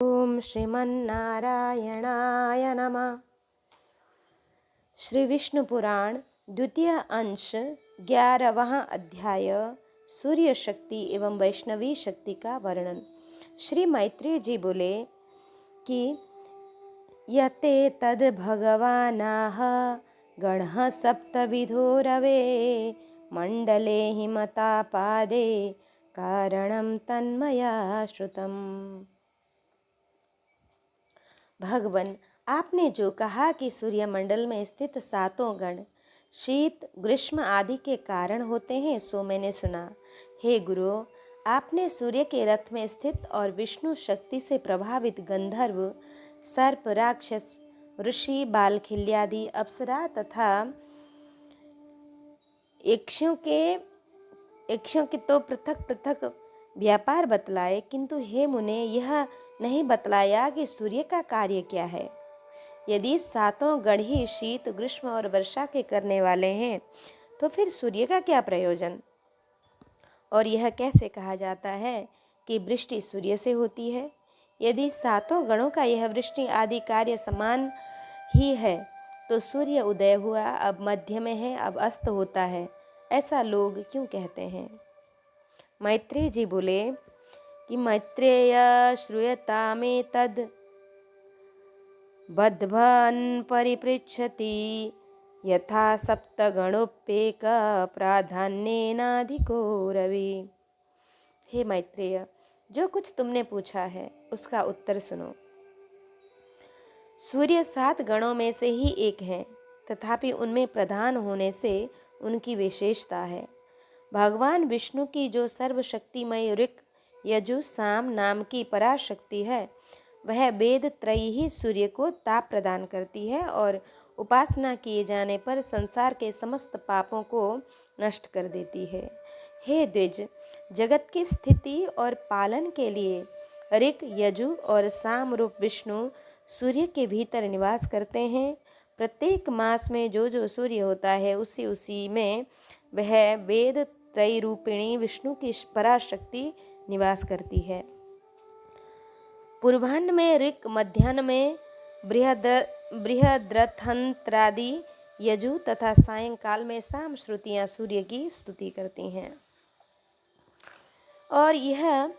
ओम श्रीमन्नारायणाय नमः। श्री विष्णु पुराण द्वितीय अंश 11वां अध्याय सूर्य शक्ति एवं वैष्णवी शक्ति का वर्णन। श्री मैत्रेय जी बोले कि यते तद भगवानाह गणः सप्तविधो रवे मंडले हिमता पादे कारणं तन्मया श्रुतम्। भगवन, आपने जो कहा कि सूर्यमंडल में स्थित सातों गण शीत ग्रीष्म आदि के कारण होते हैं, सो मैंने सुना। हे गुरु, आपने सूर्य के रथ में स्थित और विष्णु शक्ति से प्रभावित गंधर्व, सर्प, राक्षस, ऋषि, बालखिल्यादि, अप्सरा तथा यक्षों के तो पृथक पृथक व्यापार बतलाए, किंतु हे मुने, यह नहीं बतलाया कि सूर्य का कार्य क्या है। यदि सातों गण ही शीत ग्रीष्म और वर्षा के करने वाले हैं, तो फिर सूर्य का क्या प्रयोजन। और यह कैसे कहा जाता है कि वृष्टि सूर्य से होती है। यदि सातों गणों का यह वृष्टि आदि कार्य समान ही है, तो सूर्य उदय हुआ, अब मध्य में है, अब अस्त होता है, ऐसा लोग क्यों कहते हैं। मैत्रेय जी बोले कि मैत्रेय श्रूयतामेतद् बद्ध्वान् परिपृच्छति यथा सप्तगणोप्येक प्राधान्येनाधिको रवि। हे मैत्रेय, जो कुछ तुमने पूछा है उसका उत्तर सुनो। सूर्य 7 गणों में से ही एक है, तथापि उनमें प्रधान होने से उनकी विशेषता है। भगवान विष्णु की जो सर्वशक्तिमय ऋक् यजु साम नाम की पराशक्ति है, वह वेद त्रयी ही सूर्य को ताप प्रदान करती है और उपासना किए जाने पर संसार के समस्त पापों को नष्ट कर देती है। हे द्विज, जगत की स्थिति और पालन के लिए ऋक् यजु और साम रूप विष्णु सूर्य के भीतर निवास करते हैं। प्रत्येक मास में जो जो सूर्य होता है, उसी उसी में वह वेद त्रयी रूपिणी विष्णु की पराशक्ति निवास करती है। पूर्वाह्न में ऋक्, मध्याह्न में बृहद्रथंत्रादि यजु तथा सायंकाल में साम श्रुतियां सूर्य की स्तुति करती हैं। और यह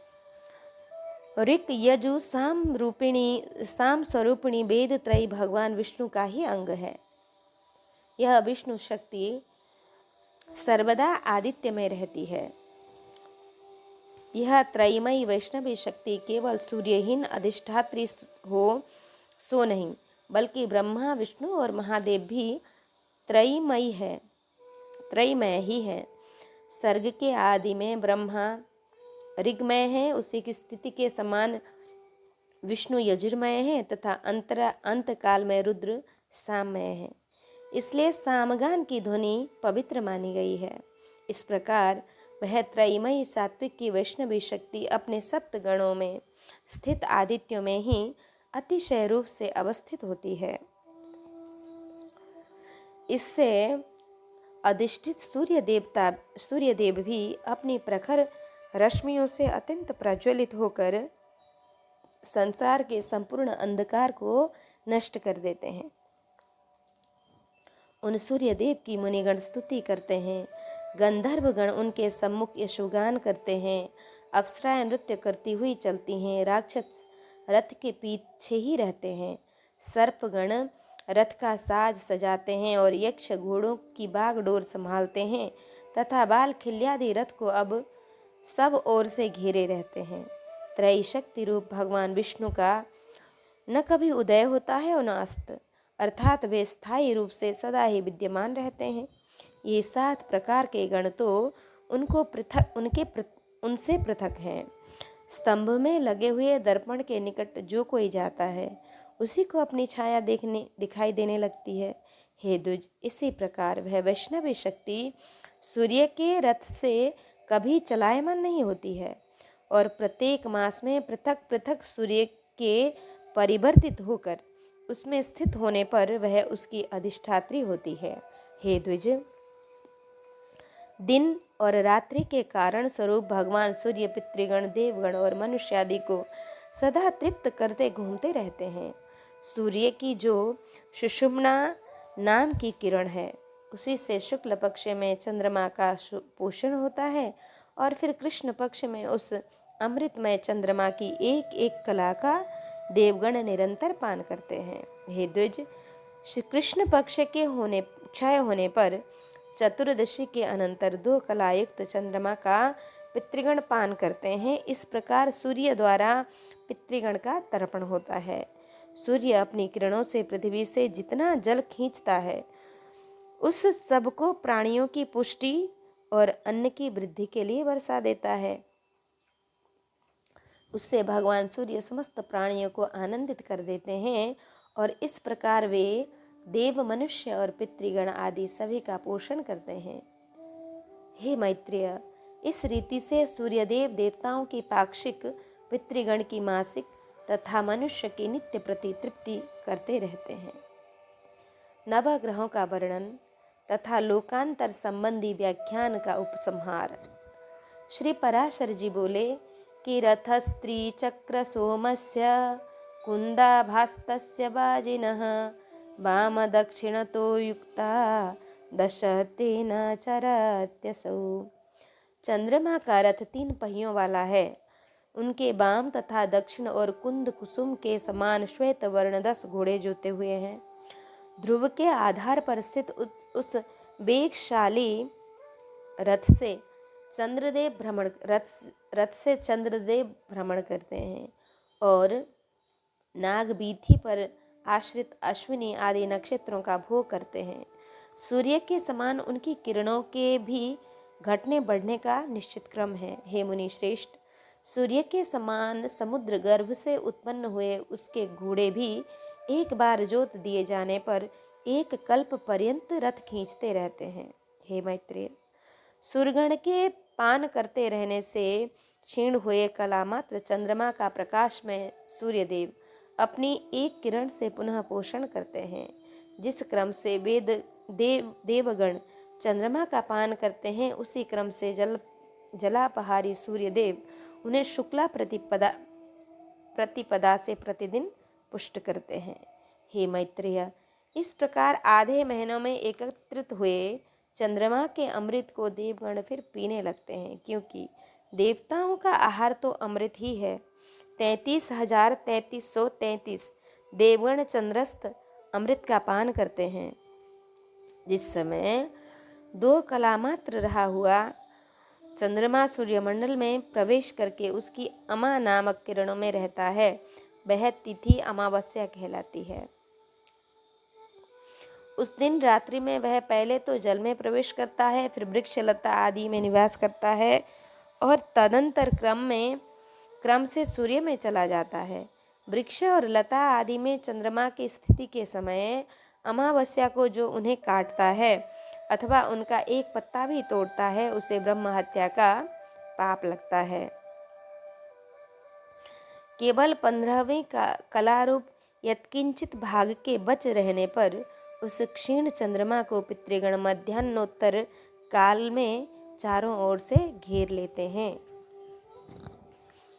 ऋक् यजु साम स्वरूपिणी वेद त्रयी भगवान विष्णु का ही अंग है। यह विष्णु शक्ति सर्वदा आदित्य में रहती है। यह त्रयीमयी वैष्णवी शक्ति केवल सूर्यहीन अधिष्ठात्री हो सो नहीं, बल्कि ब्रह्मा, विष्णु और महादेव भी त्रयीमय ही है। सर्ग के आदि में ब्रह्मा ऋग्मय है, उसी की स्थिति के समान विष्णु यजुर्मय है तथा अंत काल में रुद्र साममय है। इसलिए सामगान की ध्वनि पवित्र मानी गई है। इस प्रकार वह त्रयीमयी सात्विक की वैष्णवी शक्ति अपने सप्त गणों में स्थित आदित्यों में ही अतिशय रूप से अवस्थित होती है। इससे अधिष्ठित सूर्यदेव भी अपनी प्रखर रश्मियों से अत्यंत प्रज्वलित होकर संसार के संपूर्ण अंधकार को नष्ट कर देते हैं। उन सूर्यदेव की मुनिगण स्तुति करते हैं, गंधर्वगण उनके सम्मुख यशोगान करते हैं, अप्सराएं नृत्य करती हुई चलती हैं, राक्षस रथ के पीछे ही रहते हैं, सर्पगण रथ का साज सजाते हैं और यक्ष घोड़ों की बागडोर संभालते हैं तथा बाल खिल्यादि रथ को अब सब ओर से घेरे रहते हैं। त्रयी शक्ति रूप भगवान विष्णु का न कभी उदय होता है और न अस्त, अर्थात वे स्थायी रूप से सदा ही विद्यमान रहते हैं। ये 7 प्रकार के गण तो उनसे पृथक हैं। स्तंभ में लगे हुए दर्पण के निकट जो कोई जाता है, उसी को अपनी छाया दिखाई देने लगती है। हे द्विज, इसी प्रकार वह वैष्णवी शक्ति सूर्य के रथ से कभी चलायमान नहीं होती है और प्रत्येक मास में पृथक पृथक सूर्य के परिवर्तित होकर उसमें स्थित होने पर वह उसकी अधिष्ठात्री होती है। हे द्विज, दिन और रात्रि के कारण स्वरूप भगवान सूर्य पितृगण, देवगण और मनुष्य आदि को सदा तृप्त करते घूमते रहते हैं। सूर्य की जो सुषुम्ना नाम की किरण है, उसी से शुक्ल पक्ष में चंद्रमा का पोषण होता है और फिर कृष्ण पक्ष में उस अमृतमय चंद्रमा की एक एक कला का देवगण निरंतर पान करते हैं। हे द्विज, श्री कृष्ण पक्ष के क्षय होने पर चतुर्दशी के अनंतर 2 कलायुक्त चंद्रमा का पितृगण पान करते हैं। इस प्रकार सूर्य द्वारा पितृगण का तर्पण होता है। सूर्य अपनी किरणों से पृथ्वी से जितना जल खींचता है, उस सब को प्राणियों की पुष्टि और अन्न की वृद्धि के लिए बरसा देता है। उससे भगवान सूर्य समस्त प्राणियों को आनंदित कर देते हैं और इस प्रकार वे देव, मनुष्य और पितृगण आदि सभी का पोषण करते हैं। हे मैत्रेय, इस रीति से सूर्यदेव देवताओं की पाक्षिक, पितृगण की मासिक तथा मनुष्य की नित्य प्रति तृप्ति करते रहते हैं। नवग्रहों का वर्णन तथा लोकांतर संबंधी व्याख्यान का उपसंहार। श्री पराशर जी बोले कि रथ स्त्री चक्र सोमस्य कुंदाभास्तस्य बाजिनः वाम दक्षिणतो युक्ता दश तेन चरत्यसौ। चंद्रमा का रथ 3 पहियों वाला है। उनके वाम तथा दक्षिण और कुंद कुसुम के समान श्वेत वर्ण 10 घोड़े जुते हुए हैं। ध्रुव के आधार पर स्थित उस वेगशाली रथ से चंद्रदेव भ्रमण करते हैं और नागबीथी पर आश्रित अश्विनी आदि नक्षत्रों का भोग करते हैं। सूर्य के समान उनकी किरणों के भी घटने बढ़ने का निश्चित क्रम है। हे मुनि श्रेष्ठ, सूर्य के समान समुद्र गर्भ से उत्पन्न हुए उसके घोड़े भी एक बार जोत दिए जाने पर एक कल्प पर्यंत रथ खींचते रहते हैं। हे मैत्रेय, सूर्यगण के पान करते रहने से क्षीण हुए कलामात्र चंद्रमा का प्रकाश में सूर्यदेव अपनी एक किरण से पुनः पोषण करते हैं। जिस क्रम से देवगण चंद्रमा का पान करते हैं, उसी क्रम से जलापहारी सूर्यदेव उन्हें शुक्ला प्रतिपदा से प्रतिदिन पुष्ट करते हैं। हे मैत्रेय, इस प्रकार आधे महीनों में एकत्रित हुए चंद्रमा के अमृत को देवगण फिर पीने लगते हैं, क्योंकि देवताओं का आहार तो अमृत ही है। 33,3333 देवगण चंद्रस्थ अमृत का पान करते हैं। जिस समय 2 कला मात्र रहा हुआ चंद्रमा सूर्यमंडल में प्रवेश करके उसकी अमा नामक किरणों में रहता है, वह तिथि अमावस्या कहलाती है। उस दिन रात्रि में वह पहले तो जल में प्रवेश करता है, फिर वृक्ष लता आदि में निवास करता है और तदंतर क्रम से सूर्य में चला जाता है। वृक्ष और लता आदि में चंद्रमा की स्थिति के समय अमावस्या को जो उन्हें काटता है अथवा उनका एक पत्ता भी तोड़ता है, उसे ब्रह्म हत्या का पाप लगता है। केवल 15वें कलारूप यत्किंचित भाग के बच रहने पर उस क्षीण चंद्रमा को पितृगण मध्याह्नोत्तर काल में चारों ओर से घेर लेते हैं।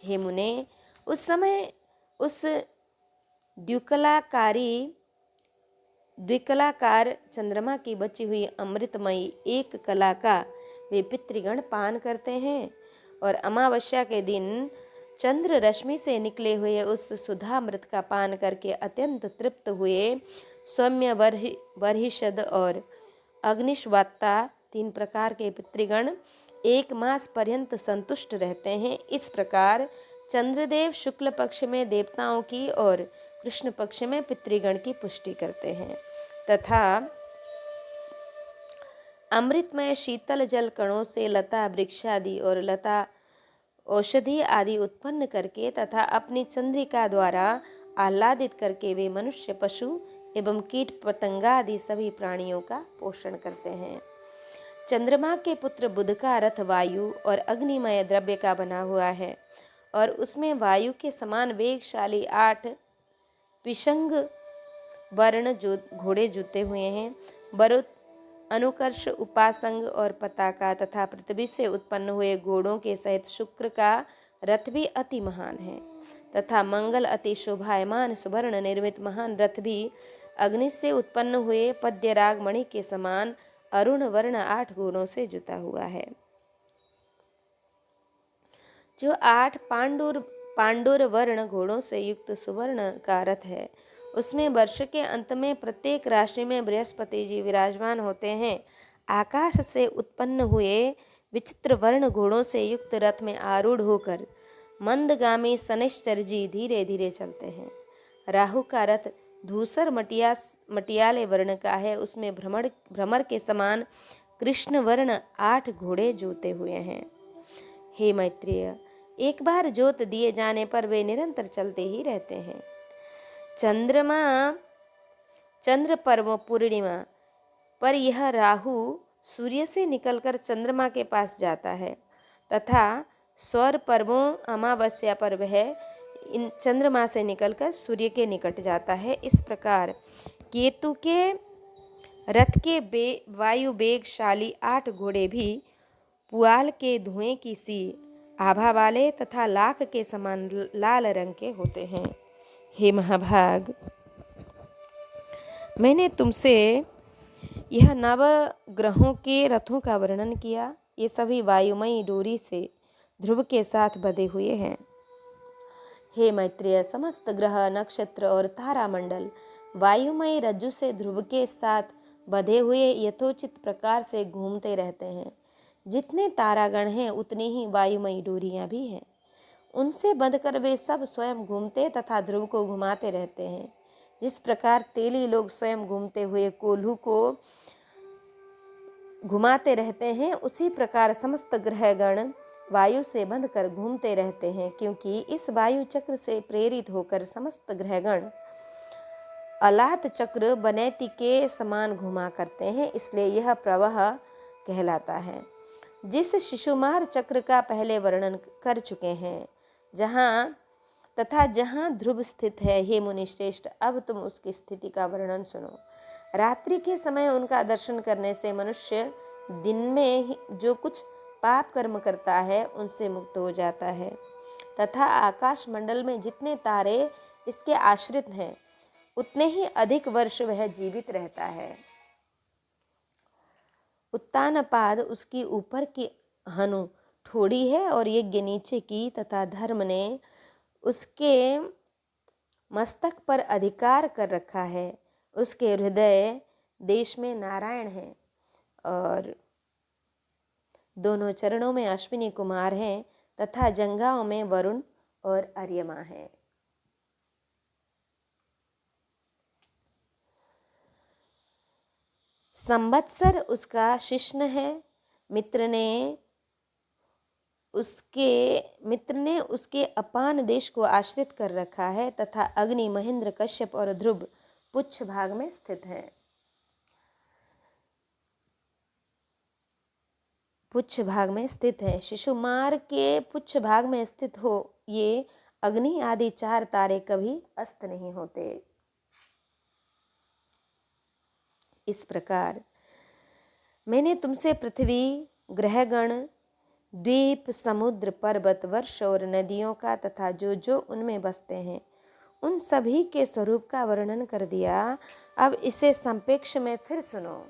हे मुने, उस समय उस द्विकलाकार चंद्रमा की बची हुई अमृतमयी एक कला का वे पितृगण पान करते हैं और अमावस्या के दिन चंद्र रश्मि से निकले हुए उस सुधामृत का पान करके अत्यंत तृप्त हुए सौम्य बर्हिषद और अग्निश्वात्ता 3 प्रकार के पितृगण 1 मास पर्यंत संतुष्ट रहते हैं। इस प्रकार चंद्रदेव शुक्ल पक्ष में देवताओं की और कृष्ण पक्ष में पितृगण की पुष्टि करते हैं तथा अमृतमय शीतल जल कणों से लता वृक्षादि और लता औषधि आदि उत्पन्न करके तथा अपनी चंद्रिका द्वारा आह्लादित करके वे मनुष्य, पशु एवं कीट पतंगा आदि सभी प्राणियों का पोषण करते हैं। चंद्रमा के पुत्र बुध का रथ वायु और अग्निमय द्रव्य का बना हुआ है और उसमें वायु के समान वेगशाली 8 पिशंग वर्ण घोड़े जुते हुए हैं। बरुत, अनुकर्ष, उपासंग और पताका तथा पृथ्वी से उत्पन्न हुए घोड़ों के सहित शुक्र का रथ भी अति महान है। तथा मंगल अति शोभायमान सुवर्ण निर्मित महान रथ भी अग्नि से उत्पन्न हुए पद्यराग मणि के समान अरुण वर्ण 8 गुणों से जुता हुआ है। जो 8 पांडुर वर्ण घोड़ों से युक्त सुवर्ण का रथ है, उसमें वर्ष के अंत में प्रत्येक राशि में बृहस्पति जी विराजमान होते हैं। आकाश से उत्पन्न हुए विचित्र वर्ण घोड़ों से युक्त रथ में आरूढ़ होकर मंदगामी शनिश्चर जी धीरे धीरे चलते हैं। राहु का रथ धूसर मटियाले वर्ण का है, उसमें भ्रमर के समान कृष्ण वर्ण 8 घोड़े जोते हुए हैं। हे मैत्रेय, एक बार जोत दिए जाने पर वे निरंतर चलते ही रहते हैं। चंद्र पर्व पूर्णिमा पर यह राहु सूर्य से निकलकर चंद्रमा के पास जाता है तथा सौर पर्वों अमावस्या पर वह इन चंद्रमा से निकलकर सूर्य के निकट जाता है। इस प्रकार केतु के रथ के वायु वेगशाली 8 घोड़े भी पुआल के धुएं की सी आभा वाले तथा लाख के समान लाल रंग के होते हैं। हे महाभाग, मैंने तुमसे यह 9 ग्रहों के रथों का वर्णन किया। ये सभी वायुमयी डोरी से ध्रुव के साथ बंधे हुए हैं। हे मैत्रेय, समस्त ग्रह नक्षत्र और तारामंडल वायुमयी रज्जु से ध्रुव के साथ बंधे हुए यथोचित प्रकार से घूमते रहते हैं। जितने तारागण हैं उतनी ही वायुमयी डोरियां भी हैं। उनसे बंधकर वे सब स्वयं घूमते तथा ध्रुव को घुमाते रहते हैं। जिस प्रकार तेली लोग स्वयं घूमते हुए कोल्हू को घुमाते रहते हैं, उसी प्रकार समस्त ग्रहगण वायु से बंधकर घूमते रहते हैं, क्योंकि इस वायु चक्र से प्रेरित होकर समस्त ग्रहगण अलात चक्र बनैती के समान घुमा करते हैं, इसलिए यह प्रवाह कहलाता है। जिस शिशुमार चक्र का पहले वर्णन कर चुके हैं, जहाँ ध्रुव स्थित है, हे मुनि श्रेष्ठ, अब तुम उसकी स्थिति का वर्णन सुनो। रात्रि के समय उनका दर्शन करने से मनुष्य दिन में जो कुछ पाप कर्म करता है उनसे मुक्त हो जाता है तथा आकाश मंडल में जितने तारे इसके आश्रित हैं उतने ही अधिक वर्ष वह जीवित रहता है। उत्तानपाद उसकी ऊपर की हनु ठोड़ी है और यज्ञ नीचे की तथा धर्म ने उसके मस्तक पर अधिकार कर रखा है। उसके हृदय देश में नारायण है और दोनों चरणों में अश्विनी कुमार हैं तथा जंघाओं में वरुण और अर्यमा है। संवत्सर उसका शिश्न है। मित्र ने उसके अपान देश को आश्रित कर रखा है तथा अग्नि, महेंद्र, कश्यप और ध्रुव पुच्छ भाग में स्थित हैं। पुच्छ भाग में स्थित है। शिशुमार के पुच्छ भाग में स्थित हो ये अग्नि आदि 4 तारे कभी अस्त नहीं होते। इस प्रकार मैंने तुमसे पृथ्वी, ग्रहगण, द्वीप, समुद्र, पर्वत, वर्ष और नदियों का तथा जो जो उनमें बसते हैं उन सभी के स्वरूप का वर्णन कर दिया। अब इसे संपेक्ष में फिर सुनो।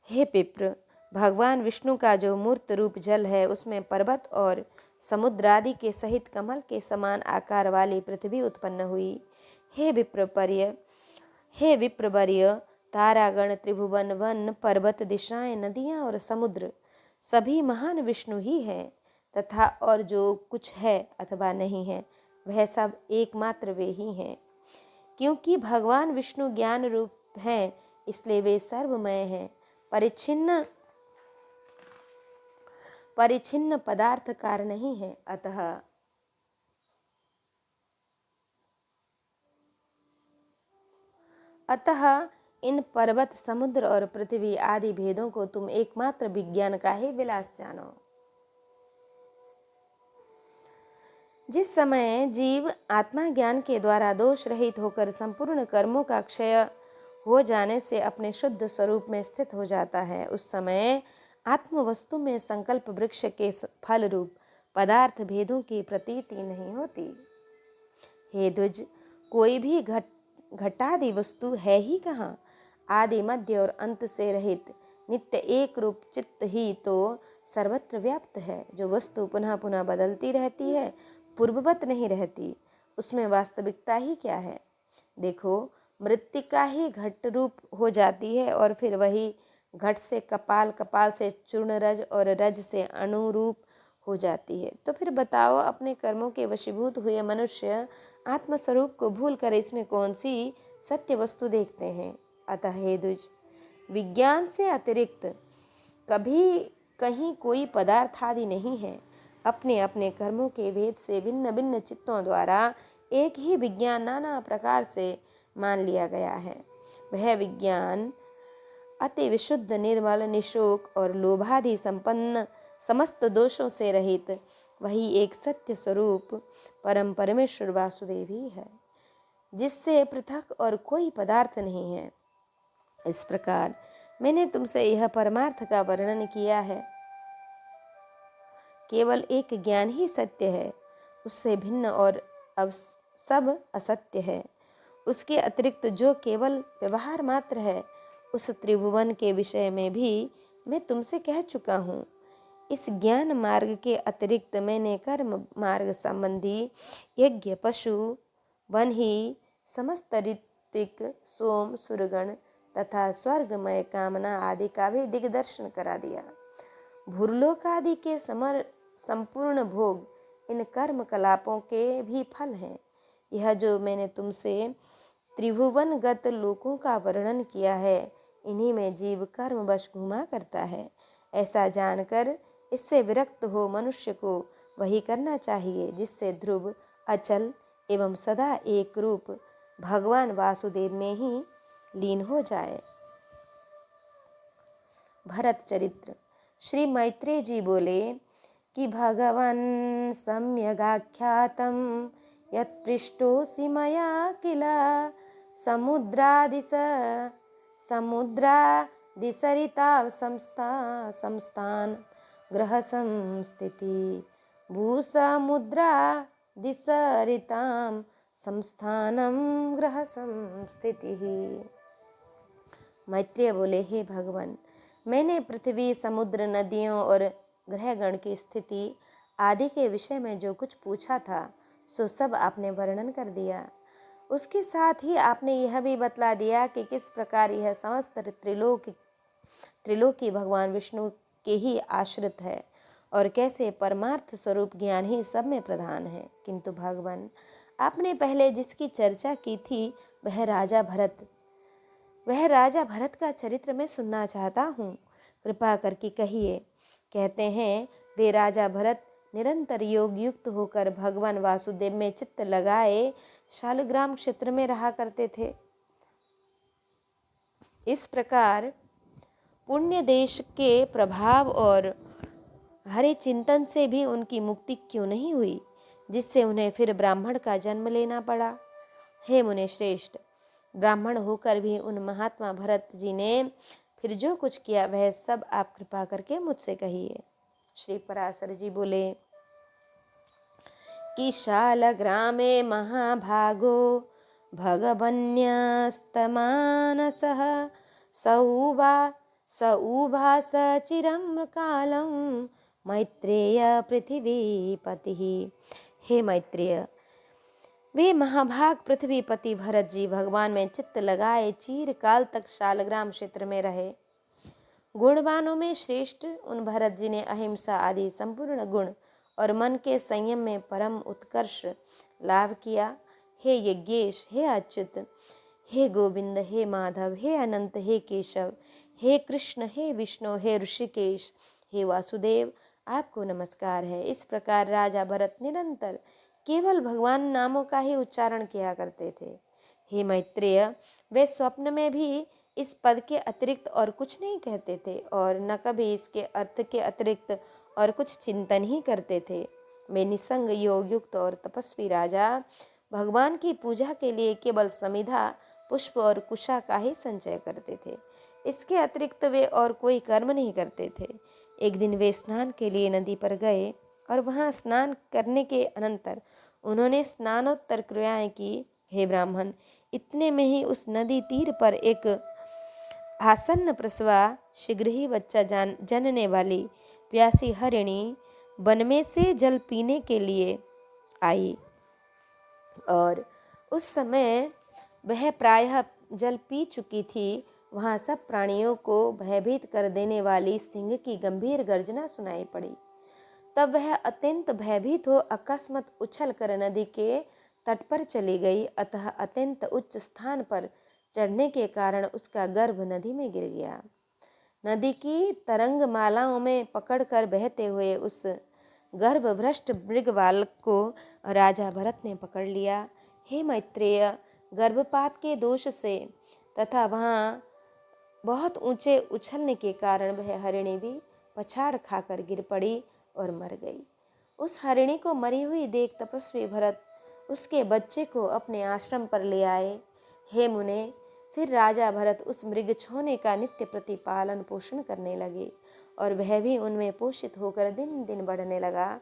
हे पिप्र, भगवान विष्णु का जो मूर्त रूप जल है उसमें पर्वत और समुद्र आदि के सहित कमल के समान आकार वाली पृथ्वी उत्पन्न हुई। हे विप्रवर्य, तारागण, त्रिभुवन, वन, पर्वत, दिशाएं, नदियां और समुद्र सभी महान विष्णु ही हैं तथा और जो कुछ है अथवा नहीं है वह सब एकमात्र वे ही हैं। क्योंकि भगवान विष्णु ज्ञान रूप हैं इसलिए वे सर्वमय हैं, परिच्छिन्न पदार्थकार नहीं है। अतः इन पर्वत, समुद्र और पृथ्वी आदि भेदों को तुम एकमात्र विज्ञान का ही विलास जानो। जिस समय जीव आत्मा ज्ञान के द्वारा दोष रहित होकर संपूर्ण कर्मों का क्षय हो जाने से अपने शुद्ध स्वरूप में स्थित हो जाता है, उस समय आत्म वस्तु में संकल्प वृक्ष के फल रूप पदार्थ भेदों की प्रतीति नहीं होती। हे द्विज, कोई भी घटादि वस्तु है ही कहाँ। आदि मध्य और अंत से रहित नित्य एक रूप चित्त ही तो सर्वत्र व्याप्त है। जो वस्तु पुनः पुनः बदलती रहती है, पूर्ववत नहीं रहती, उसमें वास्तविकता ही क्या है। देखो, मृत्तिका ही घट रूप हो जाती है और फिर वही घट से कपाल, कपाल से चूर्ण रज और रज से अनुरूप हो जाती है। तो फिर बताओ, अपने कर्मों के वशीभूत हुए मनुष्य आत्मस्वरूप को भूलकर इसमें कौन सी सत्य वस्तु देखते हैं। अतः हे द्विज, विज्ञान से अतिरिक्त कभी कहीं कोई पदार्थ आदि नहीं है। अपने अपने कर्मों के भेद से भिन्न भिन्न चित्तों द्वारा एक ही विज्ञान नाना प्रकार से मान लिया गया है। वह विज्ञान अति विशुद्ध, निर्मल, निशोक और लोभादि संपन्न, समस्त दोषों से रहित वही एक सत्य स्वरूप परम परमेश्वर वासुदेव ही है, जिससे पृथक और कोई पदार्थ नहीं है। इस प्रकार मैंने तुमसे यह परमार्थ का वर्णन किया है। केवल एक ज्ञान ही सत्य है, उससे भिन्न और अब सब असत्य है। उसके अतिरिक्त जो केवल व्यवहार मात्र है, उस त्रिभुवन के विषय में भी मैं तुमसे कह चुका हूँ। इस ज्ञान मार्ग के अतिरिक्त मैंने कर्म मार्ग संबंधी यज्ञ, पशु, वन ही, समस्त ऋत्विक, सोम, सुरगण तथा स्वर्गमय कामना आदि का भी दिग्दर्शन करा दिया। भूलोक आदि के संपूर्ण भोग इन कर्म कलापों के भी फल हैं। यह जो मैंने तुमसे त्रिभुवनगत लोकों का वर्णन किया है, इन्हीं में जीव कर्म वश घुमा करता है। ऐसा जानकर इससे विरक्त हो मनुष्य को वही करना चाहिए जिससे ध्रुव, अचल एवं सदा एक रूप भगवान वासुदेव में ही लीन हो जाए। भरत चरित्र। श्री मैत्रेय जी बोले कि भगवान सम्यगाख्यातं यत्पृष्टोऽसि मया किल समुद्रादिसरिता संस्थान ग्रह संस्थिति भूसमुद्रादिसरितां संस्थानं ग्रह संस्थितिः। मैत्रेय बोले, हे भगवान, मैंने पृथ्वी, समुद्र, नदियों और ग्रहगण की स्थिति आदि के विषय में जो कुछ पूछा था, सो सब आपने वर्णन कर दिया। उसके साथ ही आपने यह भी बतला दिया कि किस प्रकार यह समस्त त्रिलोकी भगवान विष्णु के ही आश्रित है और कैसे परमार्थ स्वरूप ज्ञान ही सब में प्रधान है। किंतु भगवान, आपने पहले जिसकी चर्चा की थी, वह राजा भरत का चरित्र मैं सुनना चाहता हूँ। कृपा करके कहिए। कहते हैं, वे राजा भरत निरंतर योग युक्त होकर भगवान वासुदेव में चित्त लगाए शालग्राम क्षेत्र में रहा करते थे। इस प्रकार पुण्य देश के प्रभाव और हरे चिंतन से भी उनकी मुक्ति क्यों नहीं हुई, जिससे उन्हें फिर ब्राह्मण का जन्म लेना पड़ा। हे मुनि श्रेष्ठ, ब्राह्मण होकर भी उन महात्मा भरत जी ने फिर जो कुछ किया, वह सब आप कृपा करके मुझसे कहिए। श्री पराशर जी बोले कि शालग्रामे महाभागो भगवन्यस्तमानसः स उवास चिरं कालं मैत्रेय पृथ्वीपतिः। हे मैत्रेय, वे महाभाग पृथ्वीपति भरत जी भगवान में चित्त लगाए चीर काल तक शालग्राम क्षेत्र में रहे। गुणवानों में श्रेष्ठ उन भरत जी ने अहिंसा आदि संपूर्ण गुण और मन के संयम में परम उत्कर्ष लाभ किया। हे यज्ञेश, हे अच्युत, हे गोविंद, हे माधव, हे अनंत, हे केशव, हे कृष्ण, हे विष्णु, हे ऋषिकेश, हे वासुदेव, आपको नमस्कार है। इस प्रकार राजा भरत निरंतर केवल भगवान नामों का ही उच्चारण किया करते थे। हे मैत्रेय, वे स्वप्न में भी इस पद के अतिरिक्त और कुछ नहीं कहते थे और न कभी इसके अर्थ के अतिरिक्त और कुछ चिंतन ही करते थे। वे निसंग, योग युक्त और तपस्वी राजा भगवान की पूजा के लिए केवल समिधा, पुष्प और कुशा का ही संचय करते थे। इसके अतिरिक्त वे और कोई कर्म नहीं करते थे। एक दिन वे स्नान के लिए नदी पर गए और वहां स्नान करने के अनंतर उन्होंने स्नानोत्तर क्रियाएं की। हे ब्राह्मण, इतने में ही उस नदी तीर पर एक आसन्न प्रसवा शीघ्र ही बच्चा जनने वाली प्यासी हरिणी वन में से जल पीने के लिए आई और उस समय वह प्रायः जल पी चुकी थी। वहां सब प्राणियों को भयभीत कर देने वाली सिंह की गंभीर गर्जना सुनाई पड़ी। तब वह अत्यंत भयभीत हो अकस्मात उछल कर नदी के तट पर चली गई। अतः अत्यंत उच्च स्थान पर चढ़ने के कारण उसका गर्भ नदी में गिर गया। नदी की तरंग मालाओं में पकड़कर बहते हुए उस गर्भभ्रष्ट मृग बालक को राजा भरत ने पकड़ लिया। हे मैत्रेय, गर्भपात के दोष से तथा वहाँ बहुत ऊंचे उछलने के कारण वह हरिणी भी पछाड़ खाकर गिर पड़ी और मर गई। उस हरिणी को मरी हुई देख तपस्वी भरत उसके बच्चे को अपने आश्रम पर ले आए। हे मुने, फिर राजा भरत उस मृग छोने का नित्य प्रतिपालन पोषण करने लगे और वह भी उनमें पोषित होकर दिन दिन बढ़ने लगा।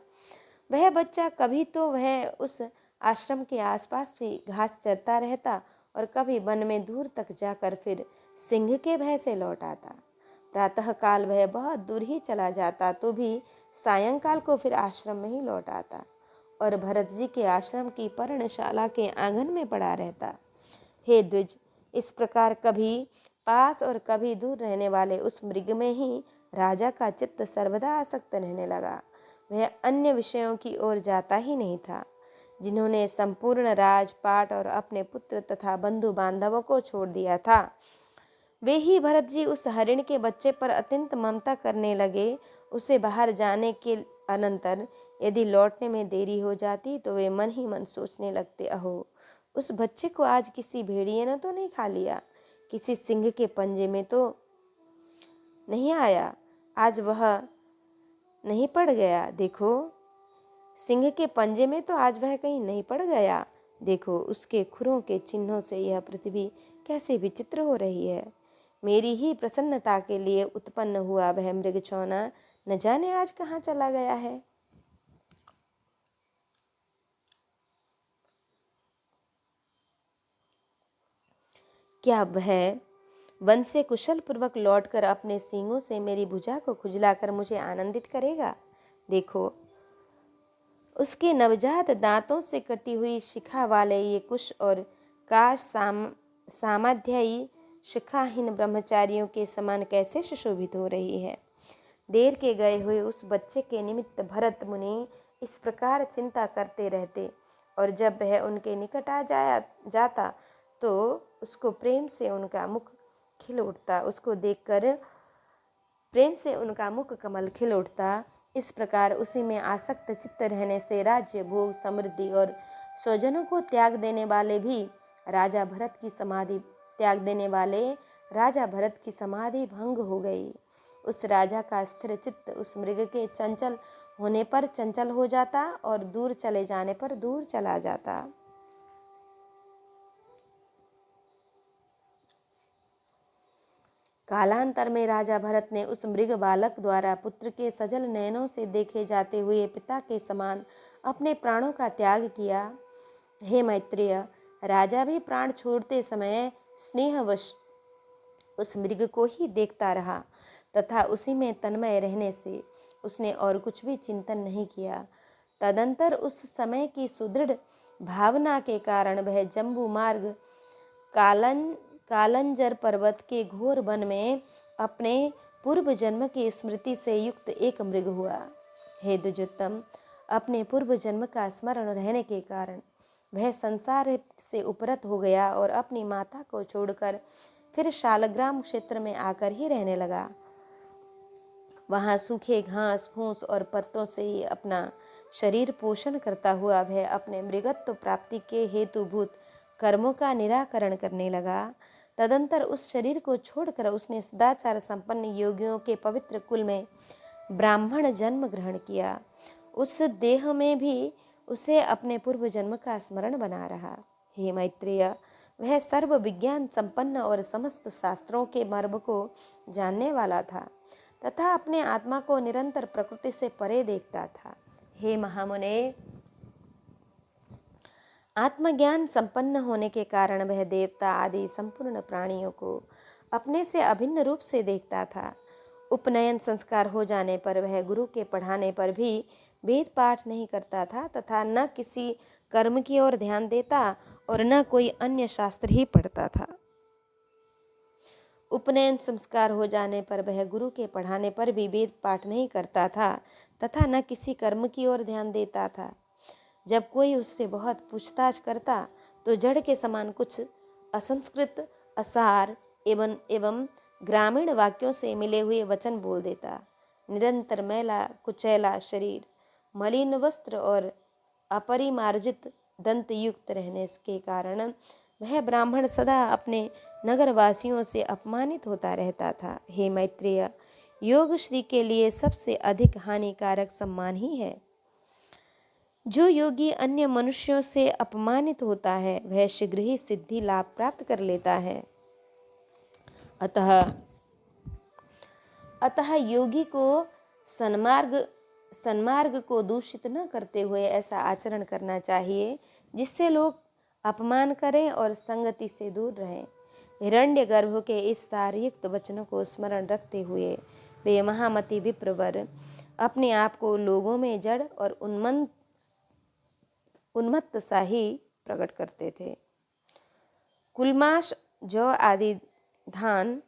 वह बच्चा कभी तो वह उस आश्रम के आसपास भी घास चरता रहता और कभी वन में दूर तक जाकर फिर सिंह के भय से लौट आता। प्रातः काल वह बहुत दूर ही चला जाता तो भी सायंकाल को फिर आश्रम में ही लौट आता और भरत जी के आश्रम की पर्णशाला के आंगन में पड़ा रहता। हे द्विज, इस प्रकार कभी पास और कभी दूर रहने वाले उस मृग में ही राजा का चित्त सर्वदा आसक्त रहने लगा। वह अन्य विषयों की ओर जाता ही नहीं था। जिन्होंने संपूर्ण राजपाट और अपने पुत्र तथा बंधु बांधवों को छोड़ दिया था, वे ही भरत जी उस हरिण के बच्चे पर अत्यंत ममता करने लगे। उसे बाहर जाने के अनंतर यदि लौटने में देरी हो जाती तो वे मन ही मन सोचने लगते, अहो, उस बच्चे को आज किसी भेड़िए ने तो नहीं खा लिया, किसी सिंह के पंजे में तो नहीं आया, आज वह नहीं पड़ गया। देखो, सिंह के पंजे में तो आज वह कहीं नहीं पड़ गया। देखो, उसके खुरों के चिन्हों से यह पृथ्वी कैसे विचित्र हो रही है। मेरी ही प्रसन्नता के लिए उत्पन्न हुआ वह मृगछौना न जाने आज कहाँ चला गया है। क्या वह वन से कुशल पूर्वक लौटकर अपने सींगों से मेरी भुजा को खुजलाकर मुझे आनंदित करेगा। देखो, उसके नवजात दांतों से कटी हुई शिखा वाले ये कुश और काश सामाध्यायी शिखाहीन ब्रह्मचारियों के समान कैसे सुशोभित हो रही है। देर के गए हुए उस बच्चे के निमित्त भरत मुनि इस प्रकार चिंता करते रहते और जब वह उनके निकट आ जाता तो उसको प्रेम से उनका मुख खिल उठता, उसको देखकर प्रेम से उनका मुख कमल खिल उठता। इस प्रकार उसी में आसक्त चित्त रहने से राज्य, भोग, समृद्धि और स्वजनों को त्याग देने वाले भी राजा भरत की समाधि भंग हो गई। उस राजा का स्थिर चित्त उस मृग के चंचल होने पर चंचल हो जाता और दूर चले जाने पर दूर चला जाता। कालांतर में राजा भरत ने उस मृग बालक द्वारा पुत्र के सजल नयनों से देखे जाते हुए पिता के समान अपने प्राणों का त्याग किया। हे मैत्रेय, राजा भी प्राण छोड़ते समय स्नेहवश उस मृग को ही देखता रहा तथा उसी में तन्मय रहने से उसने और कुछ भी चिंतन नहीं किया। तदंतर उस समय की सुदृढ़ भावना के कारण वह जम्बू मार्ग कालंजर पर्वत के घोर वन में अपने पूर्व जन्म की स्मृति से युक्त एक मृग हुआ। हे द्विजोत्तम, अपने पूर्व जन्म का स्मरण रहने के कारण वह संसार से उपरत हो गया और अपनी माता को छोड़कर फिर शालग्राम क्षेत्र में आकर ही रहने लगा। वहाँ सूखे घास, फूस और पत्तों से ही अपना शरीर पोषण करता हुआ वह अपने मृगत्व प्राप्ति के हेतुभूत कर्मों का निराकरण करने लगा। तदंतर उस शरीर को छोड़कर उसने सदाचार संपन्न योगियों के पवित्र कुल में ब्राह्मण जन्म ग्रहण किया। उस देह में भी उसे अपने पूर्व जन्म का स्मरण बना रहा। हे मैत्रेय, वह सर्व विज्ञान संपन्न और समस्त शास्त्रों के मर्म को जानने वाला था तथा अपने आत्मा को निरंतर प्रकृति से परे देखता था। हे महामुने, आत्मज्ञान संपन्न होने के कारण वह देवता आदि संपूर्ण प्राणियों को अपने से अभिन्न रूप से देखता था। उपनयन संस्कार हो जाने पर वह गुरु के पढ़ाने पर भी वेद पाठ नहीं करता था तथा न किसी कर्म की ओर ध्यान देता और न कोई अन्य शास्त्र ही पढ़ता था। उपनयन संस्कार हो जाने पर वह गुरु के पढ़ाने पर भी वेद पाठ नहीं करता था तथा न किसी कर्म की ओर ध्यान देता था। जब कोई उससे बहुत पूछताछ करता तो जड़ के समान कुछ असंस्कृत, असार एवं ग्रामीण वाक्यों से मिले हुए वचन बोल देता। निरंतर मैला कुचैला शरीर, मलिन वस्त्र और अपरिमार्जित दंत युक्त रहने के कारण वह ब्राह्मण सदा अपने नगरवासियों से अपमानित होता रहता था। हे मैत्रेय, योग श्री के लिए सबसे अधिक हानिकारक सम्मान ही है। जो योगी अन्य मनुष्यों से अपमानित होता है वह शीघ्र ही सिद्धि लाभ प्राप्त कर लेता है। अतः योगी को सन्मार्ग को दूषित न करते हुए ऐसा आचरण करना चाहिए जिससे लोग अपमान करें और संगति से दूर रहें। हिरण्यगर्भ के इस सारयुक्त वचनों को स्मरण रखते हुए वे महामति विप्रवर अपने आप को लोगों में जड़ और उन्मत्त सा ही प्रकट करते थे। कुलमाश, जौ आदि, धान,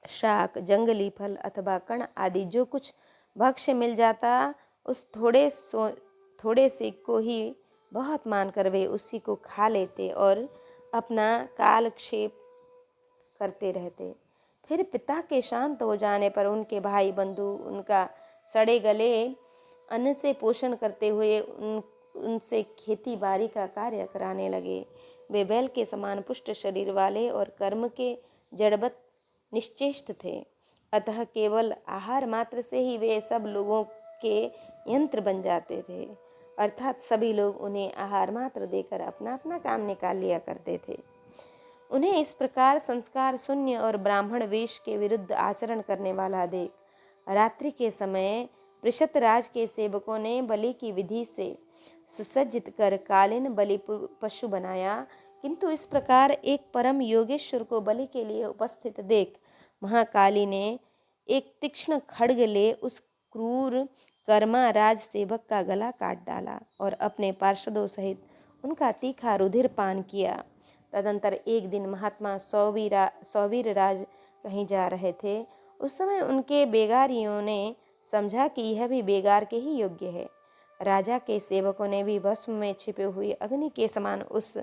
शाक, जंगली फल अथवा कण आदि जो कुछ भक्ष्य मिल जाता उस थोड़े से को ही बहुत मानकर वे उसी को खा लेते और अपना कालक्षेप करते रहते। फिर पिता के शांत हो जाने पर उनके भाई बंधु उनका सड़े गले अन्न से पोषण करते हुए उनसे खेती बाड़ी का कार्य कराने लगे। वे बैल के समान पुष्ट शरीर वाले और कर्म के जड़वत निश्चेष्ट थे। अतः केवल आहार मात्र से ही वे सब लोगों के यंत्र बन जाते थे, अर्थात सभी लोग उन्हें आहार मात्र देकर अपना अपना काम निकाल लिया करते थे। उन्हें इस प्रकार संस्कार शून्य और ब्राह्मण वेश के विरुद्ध आचरण करने वाला देख रात्रि के समय पृषतराज के सेवकों ने बलि की विधि से सुसज्जित कर कालीन बलि पशु बनाया, किंतु इस प्रकार एक परम योगेश्वर को बलि के लिए उपस्थित देख महाकाली ने एक तीक्ष्ण खड्ग ले उस क्रूर कर्मा राज सेवक का गला काट डाला और अपने पार्षदों सहित उनका तीखा रुधिर पान किया। तदंतर एक दिन महात्मा सौवीर राज कहीं जा रहे थे। उस समय उनके बेगारियों ने समझा कि यह भी बेगार के ही योग्य है। राजा के सेवकों ने भी भस्म में छिपे हुए अग्नि के समान उस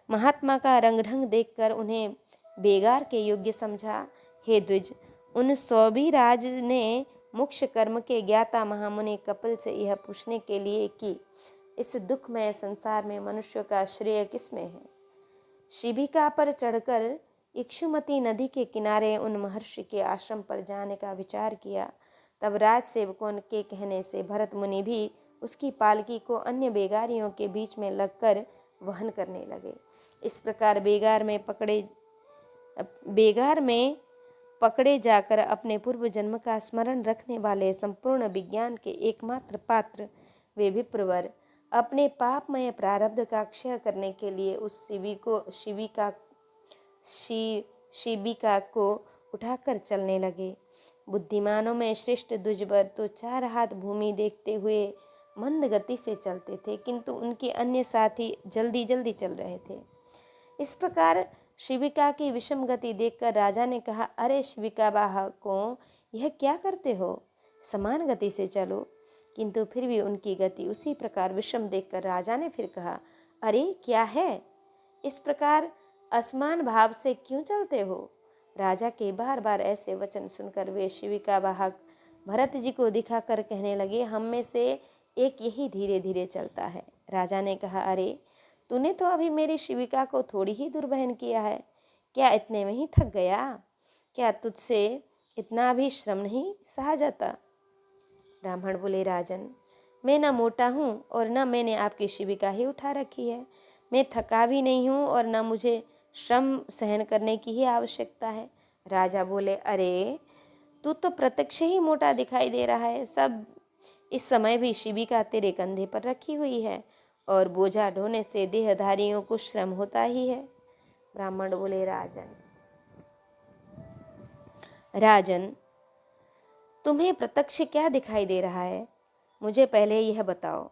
महात्मा का रंग ढंग देखकर उन्हें बेगार के योग्य समझा। हे द्विज, उन सौबीराज ने मोक्ष कर्म के ज्ञाता महामुनि कपिल से यह पूछने के लिए कि इस दुखमय संसार में मनुष्य का श्रेय किसमें है, शिबिका पर चढ़कर इक्षुमती नदी के किनारे उन महर्षि के आश्रम पर जाने का विचार किया। तब राज सेवकों के कहने से भरत मुनि भी उसकी पालकी को अन्य बेगारियों के बीच में लगकर वहन करने लगे। इस प्रकार बेगार में पकड़े जाकर अपने पूर्व जन्म का स्मरण रखने वाले संपूर्ण विज्ञान के एकमात्र पात्र वे विप्रवर अपने पापमय प्रारब्ध का क्षय करने के लिए उस शिबिका को उठाकर चलने लगे। बुद्धिमानों में श्रेष्ठ द्विजवर तो 4 हाथ भूमि देखते हुए मंद गति से चलते थे, किंतु उनके अन्य साथी जल्दी जल्दी चल रहे थे। इस प्रकार शिबिका की विषम गति देखकर राजा ने कहा, अरे शिबिका वाहकों, यह क्या करते हो, समान गति से चलो। किंतु फिर भी उनकी गति उसी प्रकार विषम देखकर राजा ने फिर कहा, अरे क्या है, इस प्रकार असमान भाव से क्यों चलते हो। राजा के बार बार ऐसे वचन सुनकर वे शिबिका वाहक भरत जी को दिखाकर कहने लगे, हम में से एक यही धीरे धीरे चलता है। राजा ने कहा, अरे तूने तो अभी मेरी शिबिका को थोड़ी ही दूर वहन किया है, क्या इतने में ही थक गया, क्या तुझसे इतना भी श्रम नहीं सहा जाता। ब्राह्मण बोले, राजन, मैं न मोटा हूँ और न मैंने आपकी शिबिका ही उठा रखी है, मैं थका भी नहीं हूँ और न मुझे श्रम सहन करने की ही आवश्यकता है। राजा बोले, अरे तू तो प्रत्यक्ष ही मोटा दिखाई दे रहा है। सब इस समय भी शिविका तेरे कंधे पर रखी हुई है और बोझा ढोने से देहधारियों को श्रम होता ही है। ब्राह्मण बोले, राजन तुम्हें प्रत्यक्ष क्या दिखाई दे रहा है, मुझे पहले यह बताओ।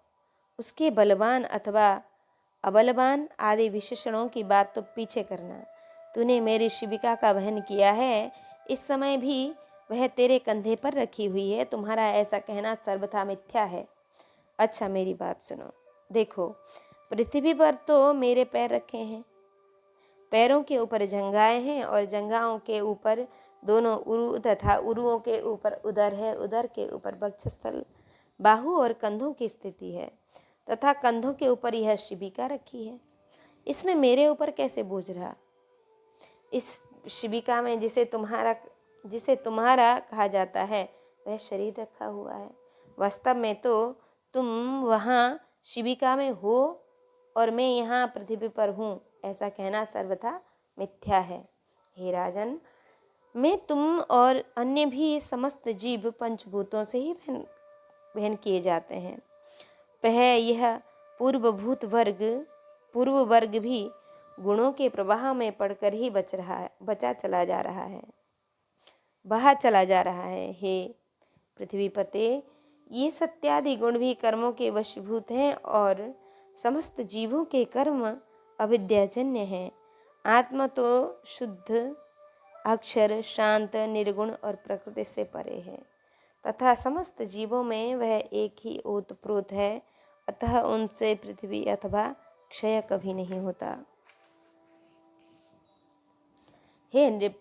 उसके बलवान अथवा अबलवान आदि विशेषणों की बात तो पीछे करना। तूने मेरी शिविका का वहन किया है, इस समय भी वह तेरे कंधे पर रखी हुई है। तुम्हारा ऐसा कहना सर्वथा मिथ्या है। अच्छा मेरी बात सुनो। देखो, पृथ्वी पर तो मेरे पैर रखे हैं, पैरों के ऊपर जंघाएं हैं और जंघाओं के ऊपर दोनों उरु तथा उरुओं के ऊपर उदर है, उदर के ऊपर वक्षस्थल, बाहु और कंधों की स्थिति है तथा कंधों के ऊपर यह शिविका रखी है। इसमें मेरे ऊपर कैसे बोझ रहा? इस शिविका में जिसे तुम्हारा कहा जाता है वह शरीर रखा हुआ है। वास्तव में तो तुम वहाँ शिविका में हो और मैं यहाँ पृथ्वी पर हूँ, ऐसा कहना सर्वथा मिथ्या है। हे राजन, मैं, तुम और अन्य भी समस्त जीव पंचभूतों से ही वहन किए जाते हैं। यह पूर्व वर्ग भी गुणों के प्रवाह में पड़कर ही बचा चला जा रहा है, बहा चला जा रहा है। हे पृथ्वीपते, ये सत्यादि गुण भी कर्मों के वशीभूत हैं और समस्त जीवों के कर्म अविद्याजन्य हैं। आत्मा तो शुद्ध, अक्षर, शांत, निर्गुण और प्रकृति से परे है तथा समस्त जीवों में वह एक ही ओतप्रोत है, अतः उनसे पृथ्वी अथवा क्षय कभी नहीं होता। हे नृप,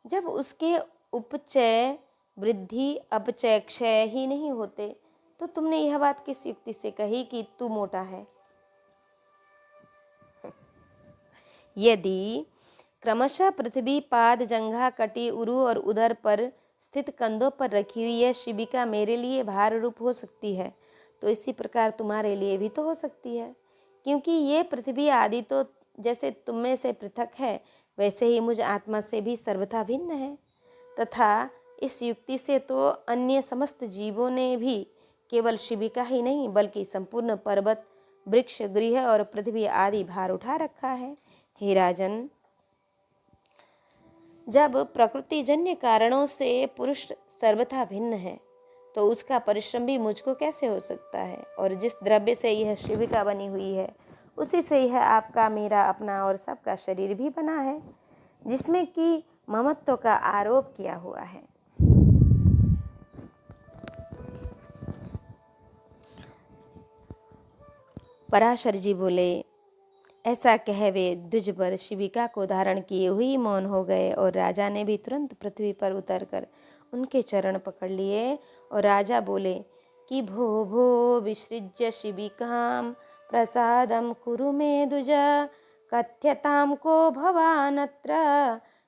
जब उसके उपचय, वृद्धि, अपचय, क्षय ही नहीं होते तो तुमने यह बात किस युक्ति से कही कि तू मोटा है? यदि क्रमशः पृथ्वी पाद, जंघा, कटी, उरु और उदर पर स्थित कंधों पर रखी हुई यह शिविका मेरे लिए भार रूप हो सकती है, तो इसी प्रकार तुम्हारे लिए भी तो हो सकती है, क्योंकि ये पृथ्वी आदि तो जैसे तुम में से पृथक है, वैसे ही मुझ आत्मा से भी सर्वथा भिन्न है। तथा इस युक्ति से तो अन्य समस्त जीवों ने भी केवल शिविका ही नहीं बल्कि संपूर्ण पर्वत, वृक्ष, गृह और पृथ्वी आदि भार उठा रखा है। हे राजन, जब प्रकृतिजन्य कारणों से पुरुष सर्वथा भिन्न है तो उसका परिश्रम भी मुझको कैसे हो सकता है? और जिस द्रव्य से यह शिविका बनी हुई है उसी से यह आपका, मेरा, अपना और सबका शरीर भी बना है, जिसमें कि ममत्व का आरोप किया हुआ है। पराशर जी बोले, ऐसा कह वे द्विजवर शिविका को धारण किए हुए मौन हो गए और राजा ने भी तुरंत पृथ्वी पर उतरकर उनके चरण पकड़ लिए और राजा बोले कि भो भो विसृज्य शिविकां प्रसादम कुरु मे द्विज, कथ्यताम को भवानत्र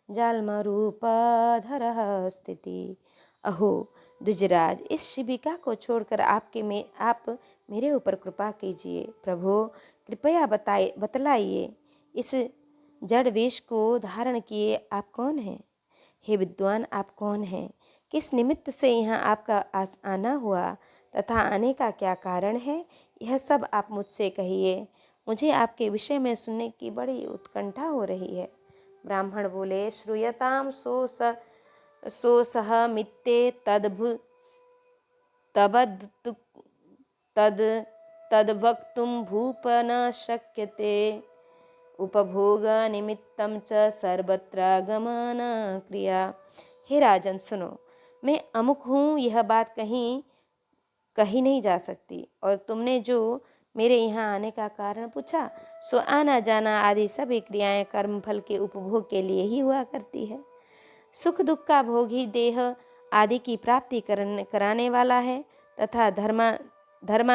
जालमरूपधरः स्थिति। अहो द्विजराज, इस शिविका को छोड़कर आप मेरे ऊपर कृपा कीजिए। प्रभु कृपया बतलाइए, इस जड़ वेश को धारण किए आप कौन हैं? हे विद्वान, आप कौन हैं? किस निमित्त से यहाँ आपका आना हुआ तथा आने का क्या कारण है? यह सब आप मुझसे कहिए। मुझे आपके विषय में सुनने की बड़ी उत्कंठा हो रही है। ब्राह्मण बोले, श्रूयताम सो सह मित्ते तद्वक्तुं भूप न शक्यते, उपभोग निमित्तं च सर्वत्र गमन क्रिया। हे राजन सुनो, मैं अमुक हूँ, यह बात कही नहीं जा सकती, और तुमने जो मेरे यहाँ आने का कारण पूछा सो आना जाना आदि सभी क्रियाएं कर्म फल के उपभोग के लिए ही हुआ करती है। सुख दुख का भोग ही देह आदि की प्राप्ति कराने वाला है तथा